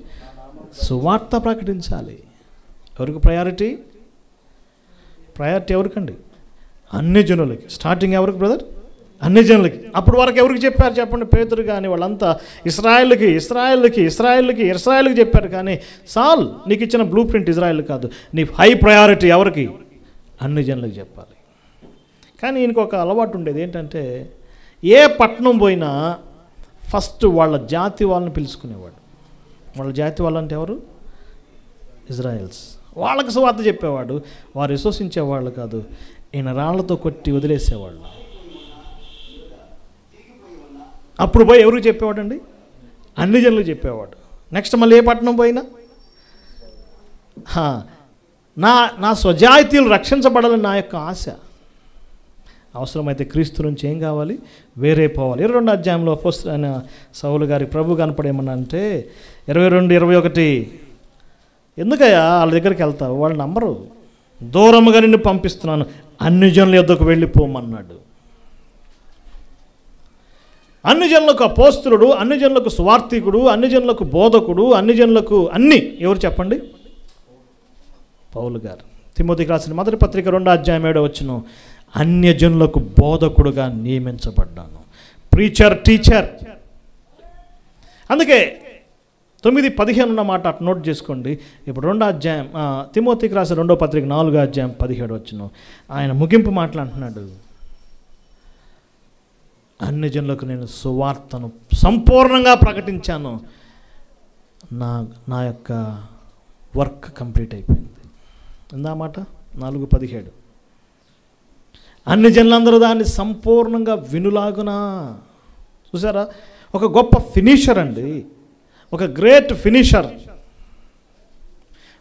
సువార్త ప్రకటించాలి. ఎవరికి ప్రయారిటీ? ప్రయారిటీ ఎవరికండి? అన్యజనులకి. స్టార్టింగ్ ఎవరికి బ్రదర్? అన్యజనులకి. అప్పుడు వరకు ఎవరికి చెప్పారు చెప్పండి? పేతురు కానీ వాళ్ళంతా ఇశ్రాయేలుకి చెప్పారు. కానీ సాల్ నీకు ఇచ్చిన బ్లూ ప్రింట్ ఇజ్రాయేల్ కాదు, నీ హై ప్రయారిటీ ఎవరికి? అన్యజనులకి చెప్పాలి. కానీ ఈయనకు ఒక అలవాటు ఉండేది ఏంటంటే, ఏ పట్టణం పోయినా ఫస్ట్ వాళ్ళ జాతి వాళ్ళని పిలుచుకునేవాడు. వాళ్ళ జాతి వాళ్ళంటే ఎవరు? ఇజ్రాయెల్స్. వాళ్ళకి సువార్త చెప్పేవాడు. వారు విశ్వసించేవాళ్ళు కాదు. ఈయన రాళ్లతో కొట్టి వదిలేసేవాళ్ళు. అప్పుడు పోయి ఎవరికి చెప్పేవాడండి? అన్ని జనులకు చెప్పేవాడు. నెక్స్ట్ మళ్ళీ ఏ పట్టణం పోయినా నా స్వజాతీయులు రక్షించబడాలని నా యొక్క ఆశ. అవసరమైతే క్రీస్తు నుంచి ఏం కావాలి? వేరే పోవాలి. 22వ అధ్యాయంలో అపోస్తలుడైన సౌలు గారి ప్రభు కనపడేమన్నా అంటే 22-21, ఎందుకయ్యా వాళ్ళ దగ్గరికి వెళ్తావు? వాళ్ళు నమ్మరు. దూరముగా నిన్ను పంపిస్తున్నాను, అన్ని జనుల యొద్దకు వెళ్ళిపోమన్నాడు. అన్ని జనులకు అపోస్తలుడు, అన్ని జనులకు సువార్థికుడు, అన్ని జనులకు బోధకుడు, అన్ని జనులకు అన్ని ఎవరు చెప్పండి? పౌలు గారు. తిమోతికి రాసిన మొదటి పత్రిక 2వ అధ్యాయం 7వ వచనం, అన్యజనులకు బోధకుడుగా నియమించబడ్డాను. Preacher, teacher. అందుకే 9-15 ఉన్న మాట అటు నోట్ చేసుకోండి. ఇప్పుడు 2వ అధ్యాయం తిమోతికి రాసిన 2వ పత్రిక 4వ అధ్యాయం 17 వచనం ఆయన ముగింపు మాట్లాడుతున్నాడు. అన్ని జనులకు నేను సువార్తను సంపూర్ణంగా ప్రకటించాను. నా యొక్క వర్క్ కంప్లీట్ అయిపోయింది. ఉందన్నమాట. 4:17. అన్ని జనులందరూ దాన్ని సంపూర్ణంగా వినులాగునా. చూసారా? ఒక గొప్ప ఫినిషర్ అండి, ఒక గ్రేట్ ఫినిషర్.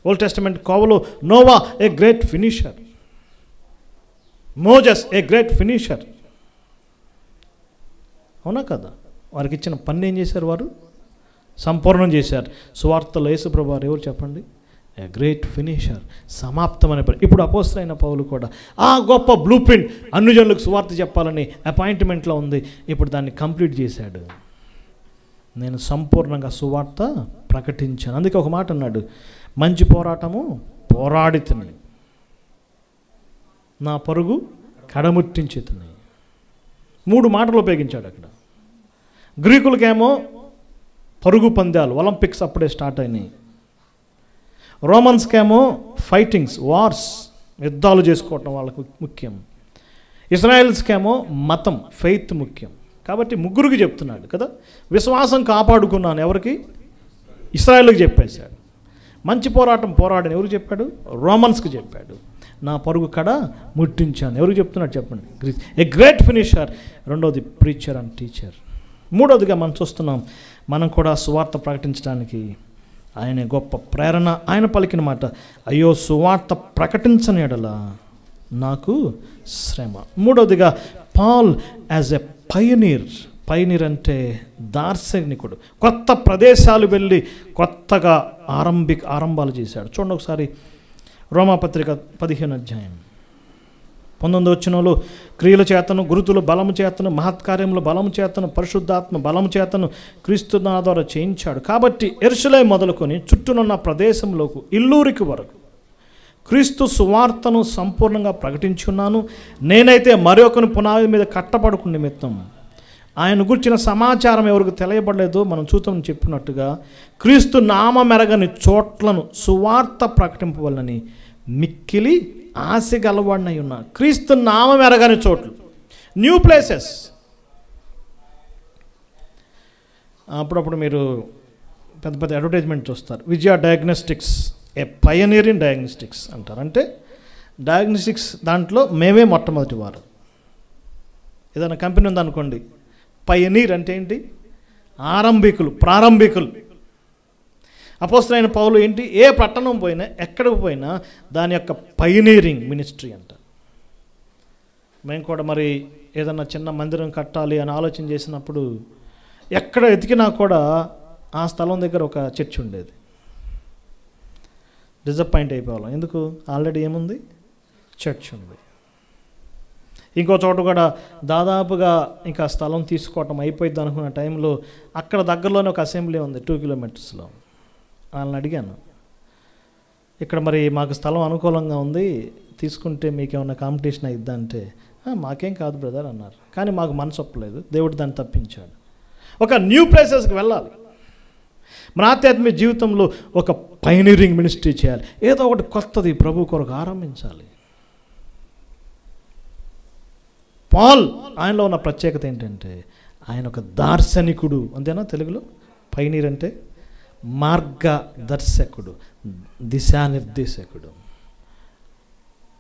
ఓల్డ్ టెస్టమెంట్ కోవలో Noah a great finisher, Moses a great finisher. అవునా కదా? వారికి ఇచ్చిన పని ఏం చేశారు? వారు సంపూర్ణం చేశారు. సువార్తలో యేసుప్రభు వారు ఎవరు చెప్పండి? ఏ గ్రేట్ ఫినిషర్, సమాప్తమైన పని. ఇప్పుడు అపోస్తలుడైన పౌలు కూడా ఆ గొప్ప బ్లూ ప్రింట్ అన్ని జనులకు సువార్త చెప్పాలని అపాయింట్మెంట్లో ఉంది. ఇప్పుడు దాన్ని కంప్లీట్ చేశాడు. నేను సంపూర్ణంగా సువార్త ప్రకటించాను. అందుకే ఒక మాట అన్నాడు, మంచి పోరాటము పోరాడితిని, నా పరుగు కడముట్టించితిని. 3 మాటలు ఉపయోగించాడు అక్కడ. గ్రీకులకేమో పరుగు పందాలు, ఒలింపిక్స్ అప్పుడే స్టార్ట్ అయినాయి. రోమన్స్కేమో ఫైటింగ్స్, వార్స్, యుద్ధాలు చేసుకోవటం వాళ్ళకు ముఖ్యం. ఇజ్రాయెల్స్కేమో మతం, ఫెయిత్ ముఖ్యం. కాబట్టి ముగ్గురికి చెప్తున్నాడు కదా. విశ్వాసం కాపాడుకున్నాను ఎవరికి? ఇశ్రాయేలుకి చెప్పేశాడు. మంచి పోరాటం పోరాడని ఎవరికి చెప్పాడు? రోమన్స్కి చెప్పాడు. నా పరుగు కడ ముట్టించాను ఎవరికి చెప్తున్నాడు చెప్పండి? ఏ గ్రేట్ ఫినిషర్. రెండవది ప్రీచర్ అండ్ టీచర్. మూడవదిగా మనం చూస్తున్నాం, మనం కూడా సువార్త ప్రకటించడానికి ఆయన గొప్ప ప్రేరణ. ఆయన పలికిన మాట, అయ్యో సువార్త ప్రకటించని యెడల నాకు శ్రమ. మూడవదిగా Paul as a pioneer. Pioneer అంటే దార్శనికుడు. కొత్త ప్రదేశాలు వెళ్ళి కొత్తగా ఆరంభాలు చేశాడు. చూడండి ఒకసారి రోమాపత్రిక 15 అధ్యాయం 19 వచనంలో, క్రియల చేతను, గురుతులు బలము చేతను, మహత్కార్యములు బలము చేతను, పరిశుద్ధాత్మ బలము చేతను క్రీస్తు నా ద్వారా చేయించాడు. కాబట్టి యెరూషలేము మొదలుకొని చుట్టూనున్న ప్రదేశంలోకి ఇల్లూరికి వరకు క్రీస్తు సువార్తను సంపూర్ణంగా ప్రకటించున్నాను. నేనైతే మరొకని పునాది మీద కట్టబడుకు నిమిత్తం ఆయన గురించిన సమాచారం ఎవరికి తెలియబడలేదో మనం చూద్దాం చెప్పినట్టుగా క్రీస్తు నామ మెరగని చోట్లను సువార్త ప్రకటింపవలనని మిక్కిలి ఆశ గలవాడినై ఉన్నా. క్రీస్తు నామ మెరగని చోట్లు, న్యూ ప్లేసెస్. అప్పుడప్పుడు మీరు పెద్ద పెద్ద అడ్వర్టైజ్మెంట్ చూస్తారు, Vijaya diagnostics a pioneer in diagnostics అంటారు. అంటే డయాగ్నోస్టిక్స్ దాంట్లో మేమే మొట్టమొదటి వారు. ఏదైనా కంపెనీ ఉందనుకోండి, పయనీర్ అంటే ఏంటి? ఆరంభికులు, ప్రారంభికులు. అపోస్తలుడైన పౌలు ఏంటి? ఏ పట్టణం పోయినా, ఎక్కడికి పోయినా దాని యొక్క పయనీరింగ్ మినిస్ట్రీ అంట. మేము కూడా మరి ఏదన్నా చిన్న మందిరం కట్టాలి అని ఆలోచన చేసినప్పుడు ఎక్కడ ఎతికినా కూడా ఆ స్థలం దగ్గర ఒక చర్చ్ ఉండేది. డిసప్పాయింట్ అయిపోవాలి. ఎందుకు? ఆల్రెడీ ఏముంది? చర్చ్ ఉంది. ఇంకో చోట కూడా దాదాపుగా ఇంకా స్థలం తీసుకోవటం అయిపోయింది అనుకున్న టైంలో అక్కడ దగ్గరలోనే ఒక అసెంబ్లీ ఉంది 2 కిలోమీటర్స్లో. వాళ్ళని అడిగాను, ఇక్కడ మరి మాకు స్థలం అనుకూలంగా ఉంది, తీసుకుంటే మీకు ఏమన్నా కాంపిటీషన్ అయిద్దా అంటే, మాకేం కాదు బ్రదర్ అన్నారు. కానీ మాకు మనసు ఒప్పలేదు, దేవుడు దాన్ని తప్పించాడు. ఒక న్యూ ప్లేసెస్కి వెళ్ళాలి. మన ఆధ్యాత్మిక జీవితంలో ఒక పైనీరింగ్ మినిస్ట్రీ చేయాలి. ఏదో ఒకటి కొత్తది ప్రభు కొరకు ఆరంభించాలి. పాల్ ఆయనలో ఉన్న ప్రత్యేకత ఏంటంటే ఆయన ఒక దార్శనికుడు. అంతేనా? తెలుగులో పైనీర్ అంటే మార్గదర్శకుడు, దిశానిర్దేశకుడు.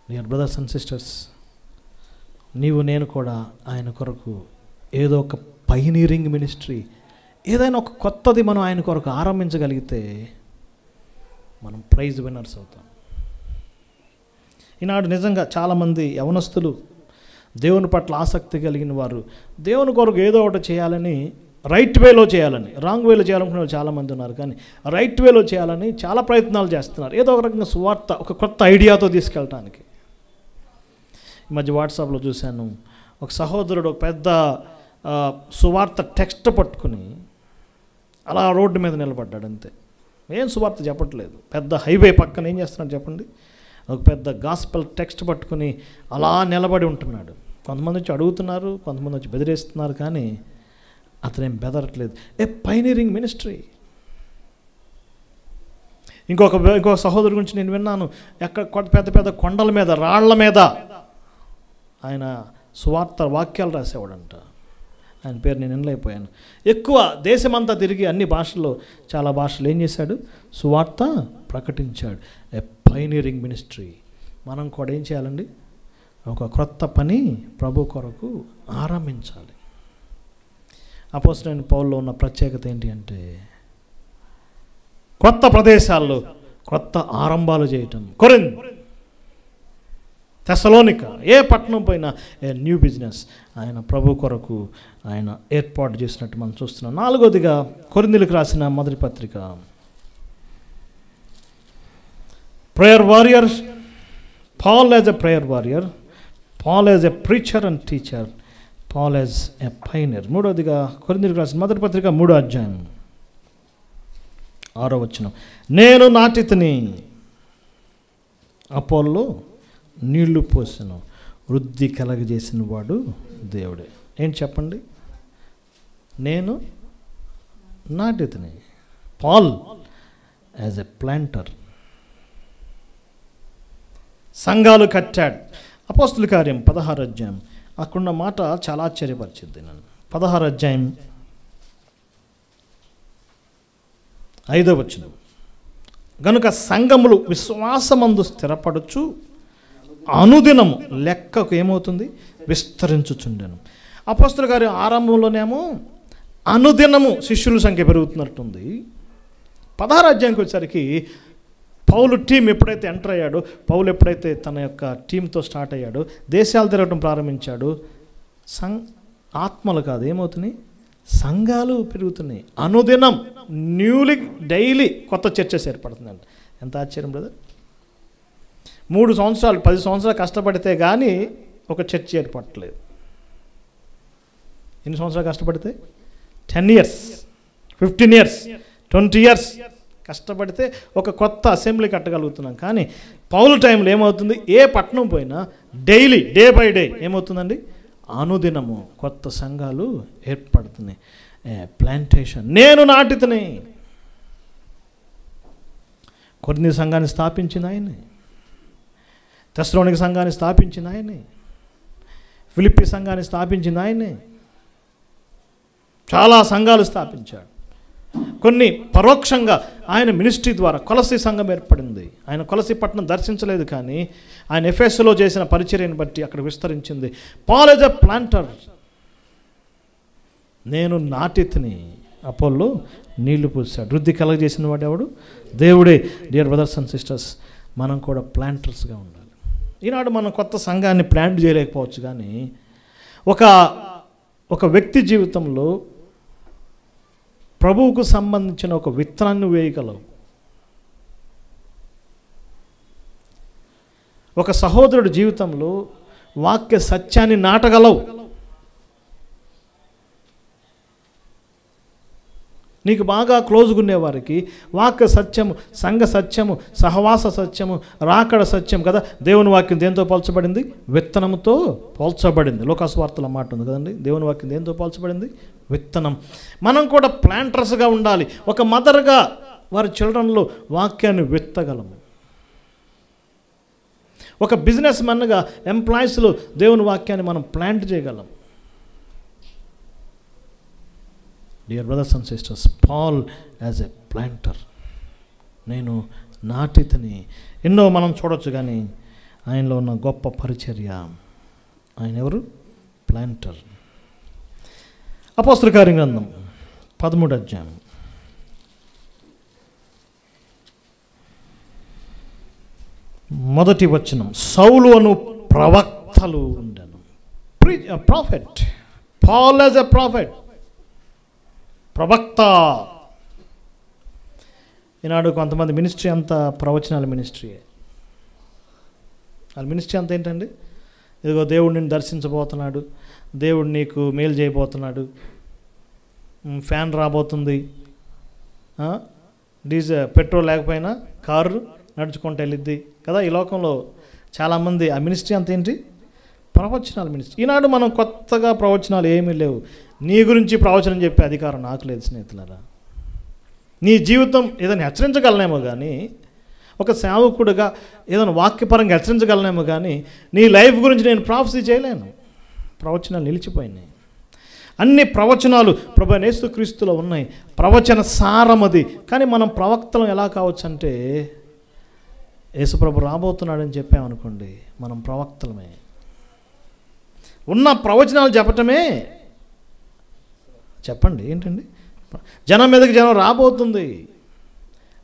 డియర్ బ్రదర్స్ అండ్ సిస్టర్స్, నీవు నేను కూడా ఆయన కొరకు ఏదో ఒక పైనీరింగ్ మినిస్ట్రీ, ఏదైనా ఒక కొత్తది మనం ఆయన కొరకు ఆరంభించగలిగితే మనం ప్రైజ్ విన్నర్స్ అవుతాం. ఈనాడు నిజంగా చాలామంది యవనస్తులు, దేవుని పట్ల ఆసక్తి కలిగిన వారు, దేవుని కొరకు ఏదో ఒకటి చేయాలని, రైట్ వేలో చేయాలని, రాంగ్ వేలో చేయాలనుకునే వాళ్ళు చాలామంది ఉన్నారు. కానీ రైట్ వేలో చేయాలని చాలా ప్రయత్నాలు చేస్తున్నారు. ఏదో ఒక రకంగా సువార్త ఒక కొత్త ఐడియాతో తీసుకెళ్ళటానికి. ఈ మధ్య వాట్సాప్లో చూశాను, ఒక సహోదరుడు ఒక పెద్ద సువార్త టెక్స్ట్ పట్టుకుని అలా రోడ్డు మీద నిలబడ్డాడు. అంతే, ఏం సువార్త చెప్పట్లేదు. పెద్ద హైవే పక్కన ఏం చేస్తున్నాడు చెప్పండి? ఒక పెద్ద గాస్పెల్ టెక్స్ట్ పట్టుకుని అలా నిలబడి ఉంటున్నాడు. కొంతమంది వచ్చి అడుగుతున్నారు, కొంతమంది వచ్చి బెదిరిస్తున్నారు, కానీ అతనేం బెదరట్లేదు. ఏ పైనీరింగ్ మినిస్ట్రీ. ఇంకొక సహోదరు గురించి నేను విన్నాను, ఎక్కడ పెద్ద పెద్ద కొండల మీద, రాళ్ల మీద ఆయన సువార్త వాక్యాలు రాసేవాడంట. ఆయన పేరు నేను వినలేకపోయాను. ఎక్కువ దేశమంతా తిరిగి అన్ని భాషల్లో, చాలా భాషలు ఏం చేశాడు? సువార్త ప్రకటించాడు. ఏ పైనీరింగ్ మినిస్ట్రీ. మనం కూడా ఏం చేయాలండి? ఒక క్రొత్త పని ప్రభు కొరకు ఆరంభించాలి. అపోస్తలుడైన పౌలులో ఉన్న ప్రత్యేకత ఏంటి అంటే కొత్త ప్రదేశాల్లో కొత్త ఆరంభాలు చేయటం. కొరింథ్, తెస్సలోనిక, ఏ పట్టణం పోయినా ఏ న్యూ బిజినెస్ ఆయన ప్రభు కొరకు ఆయన ఏర్పాటు చేసినట్టు మనం చూస్తున్నాం. నాలుగోదిగా కొరింథీయులకు రాసిన మొదటి పత్రిక. Prayer warrior, Paul as a prayer warrior, Paul as a preacher and teacher, Paul as a pioneer. మూడోదిగా కొరింథీయులకు రాసిన మొదటి పత్రిక 3వ అధ్యాయం 6వ వచనం. నేను నాటితిని, అపోల్లో నీళ్లు పోసెను, వృద్ధి కలగజేసిన వాడు దేవుడే. ఏంటి చెప్పండి? నేను నాటితిని, పాల్ యాజ్ ఎ ప్లాంటర్. సంఘాలు కట్టాడు. అపోస్తలుల కార్యం 16వ అధ్యాయం, అక్కడున్న మాట చాలా ఆశ్చర్యపరిచింది నన్ను. 16వ అధ్యాయం 5వ వచనం. గనుక సంఘములు విశ్వాసమందు స్థిరపడుచు అనుదినము లెక్కకు ఏమవుతుంది? విస్తరించుచుండెను. అపోస్తలుల కార్యం ఆరంభంలోనేమో అనుదినము శిష్యుల సంఖ్య పెరుగుతున్నట్టుంది. 16 అధ్యాయానికి వచ్చేసరికి పౌలు టీం ఎప్పుడైతే ఎంటర్ అయ్యాడో, పౌలు ఎప్పుడైతే తన యొక్క టీంతో స్టార్ట్ అయ్యాడో, దేశాలు తిరగడం ప్రారంభించాడు. ఆత్మలు కాదు, ఏమవుతున్నాయి, సంఘాలు పెరుగుతున్నాయి. అనుదినం డైలీ కొత్త చర్చెస్ ఏర్పడుతుందండి. ఎంత ఆశ్చర్యం బ్రదర్. 3 సంవత్సరాలు 10 సంవత్సరాలు కష్టపడితే కానీ ఒక చర్చ్ ఏర్పడట్లేదు. ఎన్ని సంవత్సరాలు కష్టపడితే? 10 years, 15 years, 20 years కష్టపడితే ఒక కొత్త అసెంబ్లీ కట్టగలుగుతున్నాం. కానీ పౌలు టైంలో ఏమవుతుంది, ఏ పట్టణం పోయినా డైలీ డే బై డే ఏమవుతుందండి, అనుదినము కొత్త సంఘాలు ఏర్పడుతున్నాయి. ప్లాంటేషన్. నేను నాటితనే. కొరింథీ సంఘాన్ని స్థాపించింది ఆయనే, తెస్సలోనిక సంఘాన్ని స్థాపించింది ఆయనే, ఫిలిప్పీ సంఘాన్ని స్థాపించింది ఆయనే. చాలా సంఘాలు స్థాపించాడు. కొన్ని పరోక్షంగా ఆయన మినిస్ట్రీ ద్వారా కొలసీ సంఘం ఏర్పడింది. ఆయన కొలసీ పట్టణం దర్శించలేదు, కానీ ఆయన ఎఫెసులో చేసిన పరిచర్యను బట్టి అక్కడ విస్తరించింది. Paul as a planter. నేను నాటితిని, అపోల్లో నీళ్లు పూసాడు. వృద్ధి కలగజేసిన వాడు ఎవడు? దేవుడే. డియర్ బ్రదర్స్ అండ్ సిస్టర్స్, మనం కూడా ప్లాంటర్స్గా ఉండాలి. ఈనాడు మనం కొత్త సంఘాన్ని ప్లాంట్ చేయలేకపోవచ్చు, కానీ ఒక వ్యక్తి జీవితంలో ప్రభువుకు సంబంధించిన ఒక విత్తనాన్ని వేయగలవు. ఒక సహోదరుడి జీవితంలో వాక్య సత్యాన్ని నాటగలవు. నీకు బాగా క్లోజ్గా ఉండేవారికి వాక్య సత్యము, సంఘ సత్యము, సహవాస సత్యము, రాకడ సత్యం కదా. దేవుని వాక్యం దేంతో పోల్చబడింది? విత్తనంతో పోల్చబడింది. లోకాసు వార్తల మాట ఉంది కదండి. దేవుని వాక్యం దేంతో పోల్చబడింది? విత్తనం. మనం కూడా ప్లాంటర్స్గా ఉండాలి. ఒక మదర్గా వారి చిల్డ్రన్లో వాక్యాన్ని విత్తగలము. ఒక బిజినెస్ మెన్గా ఎంప్లాయీస్లో దేవుని వాక్యాన్ని మనం ప్లాంట్ చేయగలం. Dear brothers and sisters, Paul as a planter. నేను నాటితని. ఎన్నో మనం చూడొచ్చు, కానీ ఆయనలో ఉన్న గొప్ప పరిచర్య. ఆయన ఎవరు? ప్లాంటర్. అపోస్తల కార్య గ్రంథం 13వ అధ్యాయం మొదటి వచనం. సౌలు అను ప్రవక్తలు ఉండెను. Prophet. Paul as a prophet, ప్రవక్త. ఈనాడు కొంతమంది మినిస్ట్రీ అంతా ప్రవచనాల మినిస్ట్రీయే. వాళ్ళ మినిస్ట్రీ అంతా ఏంటండి, ఇదిగో దేవుడు నిన్ను దర్శించబోతున్నాడు, దేవుడు నీకు మేలు చేయబోతున్నాడు, ఫ్యాన్ రాబోతుంది, పెట్రోల్ లేకపోయినా కారు నడుచుకుంటూ వెళ్ళిద్ది కదా. ఈ లోకంలో చాలామంది ఆ మినిస్ట్రీ అంత ఏంటి, ప్రవచనాల మినిస్ట్రీ. ఈనాడు మనం కొత్తగా ప్రవచనాలు ఏమీ లేవు. నీ గురించి ప్రవచనం చెప్పే అధికారం నాకు లేదు స్నేహితులారా. నీ జీవితం ఏదైనా హెచ్చరించగలనేమో కానీ, ఒక సేవకుడుగా ఏదైనా వాక్యపరంగా హెచ్చరించగలనేమో కానీ, నీ లైఫ్ గురించి నేను ప్రాఫెసీ చేయలేను. ప్రవచనాలు నిలిచిపోయినాయి. అన్ని ప్రవచనాలు ప్రభు యేసుక్రీస్తులో ఉన్నాయి. ప్రవచన సారం అది. కానీ మనం ప్రవక్తలం ఎలా కావచ్చు అంటే, యేసుప్రభు రాబోతున్నాడని చెప్పామనుకోండి, మనం ప్రవక్తలమే. ఉన్న ప్రవచనాలు చెప్పటమే. చెప్పండి ఏంటండి, జనం మీదకి జనం రాబోతుంది,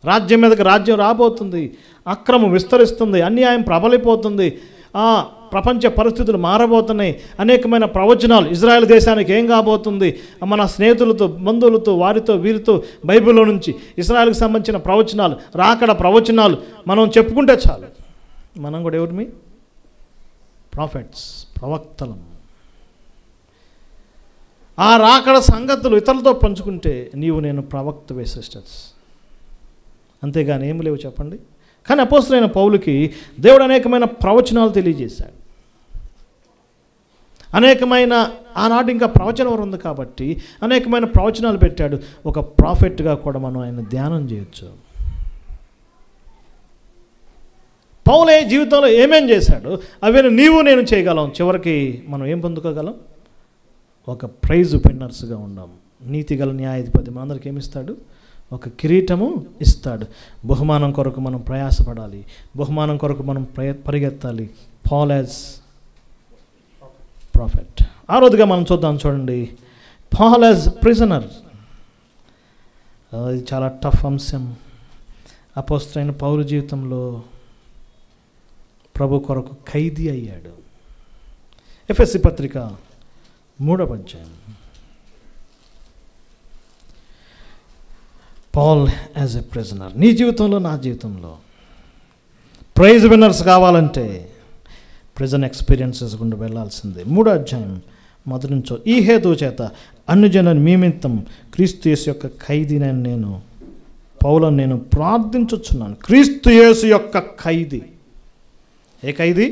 రాజ్యం మీదకి రాజ్యం రాబోతుంది, అక్రమం విస్తరిస్తుంది, అన్యాయం ప్రబలిపోతుంది, ప్రపంచ పరిస్థితులు మారబోతున్నాయి, అనేకమైన ప్రవచనాలు. ఇజ్రాయెల్ దేశానికి ఏం కాబోతుంది, మన స్నేహితులతో, బంధువులతో, వారితో వీరితో బైబిల్లో నుంచి ఇజ్రాయెల్కి సంబంధించిన ప్రవచనాలు, రాకడ ప్రవచనాలు మనం చెప్పుకుంటే చాలు. మనం కూడా ఎవరిమి? ప్రాఫెట్స్, ప్రవక్తలం. ఆ రాకడ సంగతులు ఇతరులతో పంచుకుంటే నీవు నేను ప్రవక్తవే సిస్టర్స్. అంతేగాని ఏమి లేవు చెప్పండి. కానీ అపోస్తలుడైన పౌలుకి దేవుడు అనేకమైన ప్రవచనాలు తెలియజేశాడు. అనేకమైన ఆనాడు ఇంకా ప్రవచన వరం ఉంది కాబట్టి అనేకమైన ప్రవచనాలు పెట్టాడు. ఒక ప్రాఫెట్గా కూడా మనం ఆయన ధ్యానం చేయొచ్చు. పౌలే జీవితంలో ఏమేం చేశాడు అవన్నీ నీవు నేను చేయగలం. చివరికి మనం ఏం పొందుకోగలం? ఒక ప్రైజ్ విన్నర్స్గా ఉందాం. నీతిగల న్యాయాధిపతి మనందరికి ఏమిస్తాడు? ఒక కిరీటము ఇస్తాడు. బహుమానం కొరకు మనం ప్రయాసపడాలి, బహుమానం కొరకు మనం పరిగెత్తాలి. Paul as prophet. ఆ రోజుగా మనం చూద్దాం, చూడండి. Paul as prisoner. అది చాలా టఫ్ అంశం. అపోస్తలుడైన పౌలు జీవితంలో ప్రభు కొరకు ఖైదీ అయ్యాడు. ఎఫెసీ పత్రిక 3వ అధ్యాయం. Paul as a prisoner. నీ జీవితంలో, నా జీవితంలో ప్రైజ్ విన్నర్స్ కావాలంటే ప్రిజన్ ఎక్స్పీరియన్సెస్ గుండా వెళ్ళాల్సిందే. 3వ అధ్యాయం మొదటి నుంచో, ఈ హేతువు చేత అన్యజనుల నిమిత్తం క్రీస్తు యేసు యొక్క ఖైదీనైన నేను పౌలను నేను ప్రార్థించుచున్నాను. క్రీస్తు యేసు యొక్క ఖైదీ. ఏ ఖైదీ?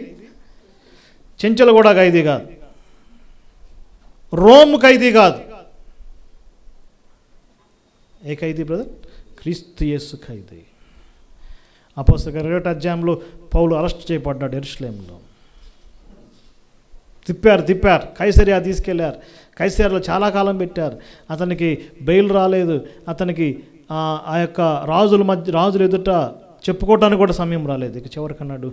చెంచలగూడ ఖైదీ కాదు, రోమ్ ఖైదీ కాదు. ఏ ఖైదీ బ్రదర్? క్రీస్తు యేసు ఖైదీ. అపోస్తలుల 2వ అధ్యాయంలో పౌలు అరెస్ట్ చేయబడ్డాడు యెరూషలేములో. తిప్పారు, కైసరియా తీసుకెళ్లారు. కైసరియాలో చాలా కాలం పెట్టారు. అతనికి బెయిల్ రాలేదు. అతనికి ఆ యొక్క రాజుల ఎదుట చెప్పుకోవటానికి కూడా సమయం రాలేదు. ఇక చివరికి అన్నాడు,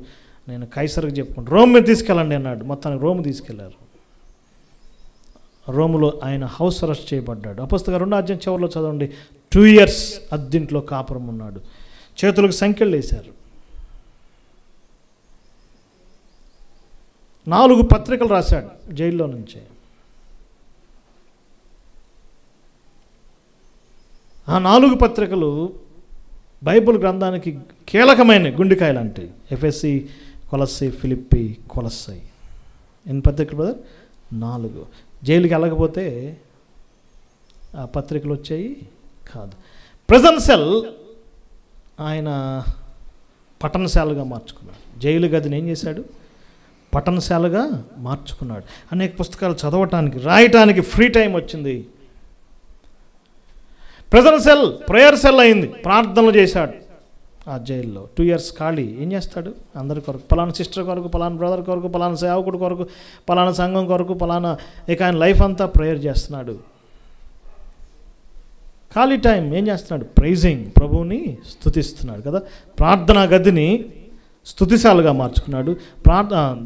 నేను కైసరికి చెప్పుకుంటాను, రోమ్ మీద తీసుకెళ్ళండి అన్నాడు. మొత్తానికి రోమ్ తీసుకెళ్లారు. రోములో ఆయన హౌస్ అరెస్ట్ చేయబడ్డాడు. అపోస్తలుల 2వ అధ్యాయం చివరిలో చదవండి. 2 years అద్దెంట్లో కాపురం ఉన్నాడు. చేతులకు సంఖ్యలు వేశారు. 4 పత్రికలు రాశాడు జైల్లో నుంచే. ఆ 4 పత్రికలు బైబిల్ గ్రంథానికి కీలకమైన గుండెకాయలు అంటే ఎఫెసీ, కొలస్సీ, ఫిలిప్పీ, కొలస్సై. ఎన్ని పత్రికలు బ్రదర్? 4. జైలుకి వెళ్ళకపోతే ఆ పత్రికలు వచ్చాయి కాదు. ప్రిజన్ సెల్ ఆయన పట్టణశాలగా మార్చుకున్నాడు. జైలు గదిని ఏం చేశాడు? పట్టణశాలగా మార్చుకున్నాడు. అనేక పుస్తకాలు చదవటానికి, రాయటానికి ఫ్రీ టైం వచ్చింది. ప్రిజన్ సెల్ ప్రేయర్ సెల్ అయింది. ప్రార్థనలు చేశాడు ఆ జైల్లో. 2 years ఖాళీ. ఏం చేస్తాడు? అందరి కొరకు, పలానా సిస్టర్ కొరకు, పలానా బ్రదర్ కొరకు, పలానా సేవకుడు కొరకు, పలానా సంఘం కొరకు, పలానా, ఇక ఆయన లైఫ్ అంతా ప్రేయర్ చేస్తున్నాడు. ఖాళీ టైం ఏం చేస్తున్నాడు? ప్రైజింగ్, ప్రభువుని స్తుతిస్తున్నాడు కదా. ప్రార్థనా గదిని స్తుతిశాలగా మార్చుకున్నాడు.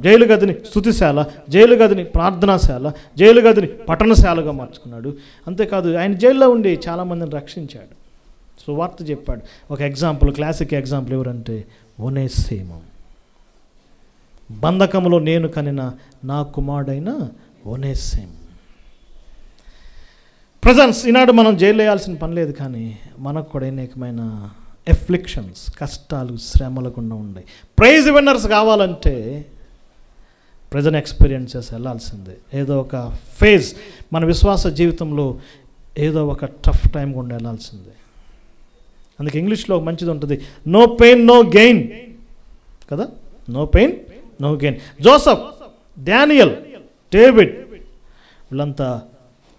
జైలు గదిని స్తుతిశాల, జైలు గదిని ప్రార్థనాశాల, జైలు గదిని పట్టణశాలగా మార్చుకున్నాడు. అంతేకాదు ఆయన జైల్లో ఉండి చాలామందిని రక్షించాడు. సువార్త చెప్పాడు. ఒక ఎగ్జాంపుల్, క్లాసిక్ ఎగ్జాంపుల్ ఎవరంటే ఒనేసిము. బంధకములో నేను కనిన నా కుమారుడైన ఒనేసిము. ప్రజెన్స్. ఈనాడు మనం జైలు వేయాల్సిన పని లేదు, కానీ మనకు కూడా అనేకమైన ఎఫ్లిక్షన్స్, కష్టాలు, శ్రమలు గుండా ఉన్నాయి. ప్రైజ్ విన్నర్స్ కావాలంటే ప్రెజెంట్ ఎక్స్పీరియన్సెస్ వెళ్ళాల్సిందే. ఏదో ఒక ఫేజ్ మన విశ్వాస జీవితంలో ఏదో ఒక టఫ్ టైం గుండా వెళ్ళాల్సిందే. అందుకే ఇంగ్లీష్లో మంచిది ఉంటుంది, నో పెయిన్ నో గెయిన్ కదా. No pain no gain. Joseph, Daniel, David వీళ్ళంతా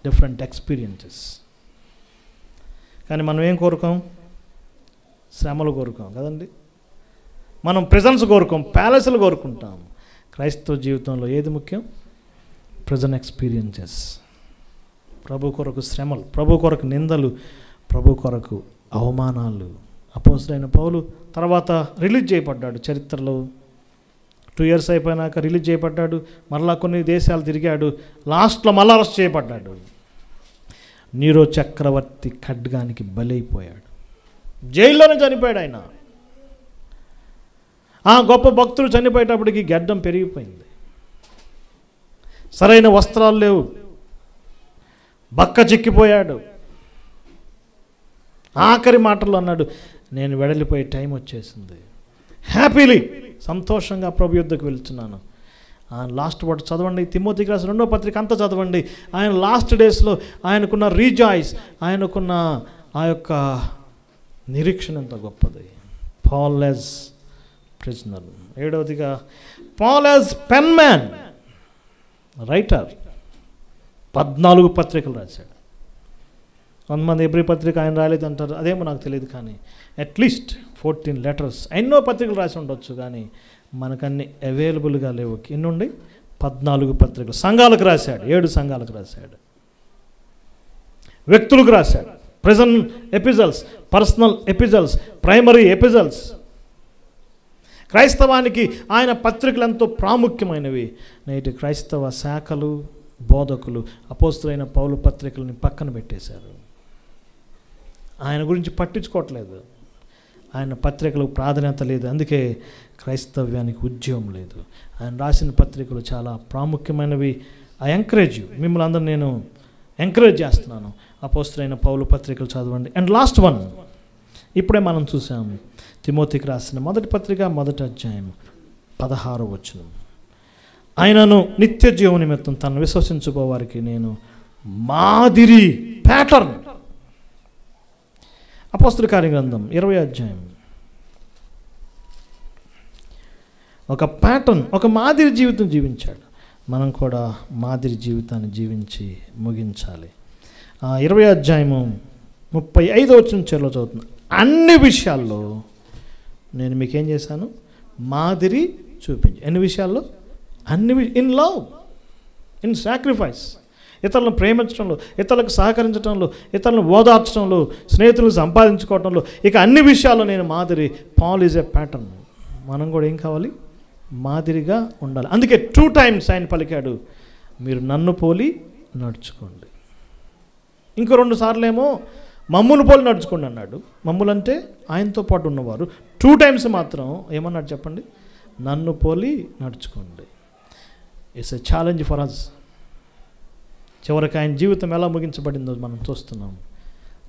డిఫరెంట్ ఎక్స్పీరియన్సెస్. కానీ మనం ఏం కోరుకోం? శ్రమలు కోరుకోం కదండి. మనం ప్రెజెన్స్ కోరుకోం, ప్యాలెస్లు కోరుకుంటాం. క్రైస్తవ జీవితంలో ఏది ముఖ్యం? Present experiences. ప్రభు కొరకు శ్రమలు, ప్రభు కొరకు నిందలు, ప్రభు కొరకు అవమానాలు. అపోస్తలుడైన పౌలు తర్వాత రిలీజ్ చేయబడ్డాడు. చరిత్రలో 2 years అయిపోయినాక రిలీజ్ చేయబడ్డాడు. మరలా కొన్ని దేశాలు తిరిగాడు. లాస్ట్లో మళ్ళీ అరెస్ట్ చేయబడ్డాడు. నీరో చక్రవర్తి ఖడ్గానికి బలైపోయాడు. జైల్లోనే చనిపోయాడు ఆయన. ఆ గొప్ప భక్తుడు చనిపోయేటప్పటికి గడ్డం పెరిగిపోయింది. సరైన వస్త్రాలు లేవు, బక్క చిక్కిపోయాడు. ఆఖరి మాటలు అన్నాడు, నేను వెడలిపోయే టైం వచ్చేసింది. హ్యాపీలీ, సంతోషంగా ప్రభు యుద్ధకు వెళ్తున్నాను. లాస్ట్ వర్డ్ చదవండి, తిమోతికి రాసిన 2వ పత్రిక అంతా చదవండి. ఆయన లాస్ట్ డేస్లో ఆయనకున్న రీజాయిస్, ఆయనకున్న ఆ యొక్క నిరీక్షణ ఎంత గొప్పది. Paul as prisoner. 7వదిగా Paul as penman, writer. 14 పత్రికలు రాశాడు. కొంతమంది ఎబ్రీ పత్రిక ఆయన రాలేదు అంటారు, అదేమో నాకు తెలియదు. కానీ అట్లీస్ట్ 14 letters. ఎన్నో పత్రికలు రాసి ఉండొచ్చు, కానీ మనకన్నీ అవైలబుల్గా లేవు. ఎన్ని ఉండి? 14 పత్రికలు. సంఘాలకు రాశాడు, 7 సంఘాలకు రాశాడు. వ్యక్తులకు రాశాడు. Present epistles, personal epistles, primary epistles. క్రైస్తవానికి ఆయన పత్రికలు ఎంతో ప్రాముఖ్యమైనవి. నేటి క్రైస్తవ శాఖలు, బోధకులు అపోస్తలుడైన పౌలు పత్రికలని పక్కన పెట్టేశారు. ఆయన గురించి పట్టించుకోవట్లేదు. ఆయన పత్రికలకు ప్రాధాన్యత లేదు. అందుకే క్రైస్తవ్యానికి ఉద్యమం లేదు. ఆయన రాసిన పత్రికలు చాలా ప్రాముఖ్యమైనవి. ఐ ఎంకరేజ్ యూ, మిమ్మల్ని అందరూ నేను ఎంకరేజ్ చేస్తున్నాను. అపోస్తలుడైన పౌలు పత్రికలు చదవండి. అండ్ లాస్ట్ వన్, ఇప్పుడే మనం చూసాం తిమోతికి రాసిన మొదటి పత్రిక 1వ అధ్యాయం 16వ వచనం. ఆయనను నిత్య జీవ నిమిత్తం తను విశ్వసించుకోవారికి నేను మాదిరి, ప్యాటర్న్. అపోస్తలుల కార్యగ్రంథం 20వ అధ్యాయం. ఒక ప్యాటర్న్, ఒక మాదిరి జీవితం జీవించాడు. మనం కూడా మాదిరి జీవితాన్ని జీవించి ముగించాలి. 20వ అధ్యాయము 35వ వచనం చివరిలో చదువుతున్నాను. అన్ని విషయాల్లో నేను మీకేం చేశాను? మాదిరి చూపించి. ఎన్ని విషయాల్లో? అన్ని. ఇన్ లవ్, ఇన్ సాక్రిఫైస్, ఇతరులను ప్రేమించడంలో, ఇతరులకు సహకరించడంలో, ఇతరులను ఓదార్చడంలో, స్నేహితులను సంపాదించుకోవడంలో, ఇక అన్ని విషయాల్లో నేను మాదిరి. Paul is a pattern. మనం కూడా ఏం కావాలి? మాదిరిగా ఉండాలి. అందుకే 2 times ఆయన పలికాడు, మీరు నన్ను పోలి నడుచుకోండి. ఇంకో 2 సార్లు ఏమో మమ్మును పోలి నడుచుకోండి అన్నాడు. మమ్ములంటే ఆయనతో పాటు ఉన్నవారు. 2 times మాత్రం ఏమన్నాడు చెప్పండి? నన్ను పోలి నడుచుకోండి. It's a challenge for us. చివరికి ఆయన జీవితం ఎలా ముగించబడిందో మనం చూస్తున్నాం.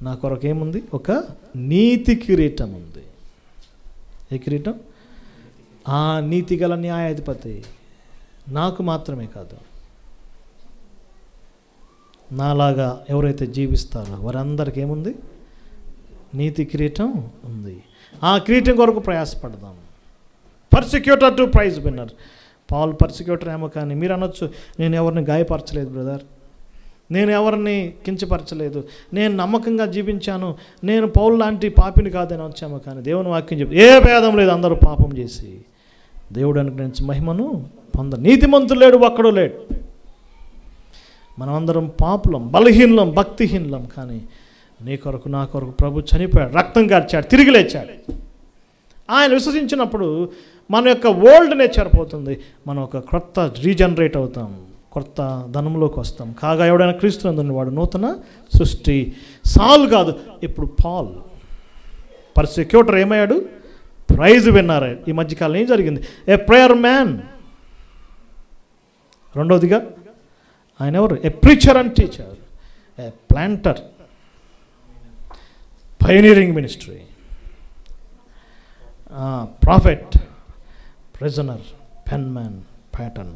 నా కొరకు ఏముంది? ఒక నీతి కిరీటం ఉంది. ఏ కిరీటం? ఆ నీతి గల న్యాయాధిపతి నాకు మాత్రమే కాదు, నాలాగా ఎవరైతే జీవిస్తారో వారందరికీ ఏముంది? నీతి కిరీటం ఉంది. ఆ కిరీటం కొరకు ప్రయాసపడదాం. పర్సిక్యూటర్ టు ప్రైజ్ విన్నర్. పాల్ పర్సిక్యూటర్ ఏమో, కానీ మీరు అనొచ్చు, నేను ఎవరిని గాయపరచలేదు బ్రదర్, నేను ఎవరిని కించపరచలేదు, నేను నమ్మకంగా జీవించాను, నేను పౌలు లాంటి పాపిని కాదని వచ్చాము. కానీ దేవుని వాక్యం చెప్తే ఏ భేదం లేదు, అందరూ పాపం చేసి దేవుడు అనుగ్రహించి మహిమను పొంద. నీతిమంతుడు లేడు, ఒక్కడు లేడు. మనమందరం పాపులం, బలహీనం, భక్తిహీనం. కానీ నీ కొరకు నా కొరకు ప్రభు చనిపోయాడు, రక్తం కార్చాడు, తిరిగి లేచాడు. ఆయన విశ్వసించినప్పుడు మన యొక్క ఓల్డ్ నేచర్ పోతుంది, మనం ఒక క్రొత్త రీజనరేట్ అవుతాం, కొత్త ధనంలోకి వస్తాం. కాగా ఎవడైనా క్రీస్తునందున్న వాడు నూతన సృష్టి. సాల్ కాదు, ఇప్పుడు పాల్ పర్సిక్యూటర్ ఏమయ్యాడు? ప్రైజ్ విన్నారు. ఈ మధ్యకాలం ఏం జరిగింది? A prayer man. రెండవదిగా ఆయన ఎవరు? ఏ preacher and teacher, A planter, pioneering ministry, prophet, prisoner, pen man, pattern.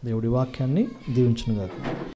దేవుడి వాక్యాన్ని దీవించునుగాక.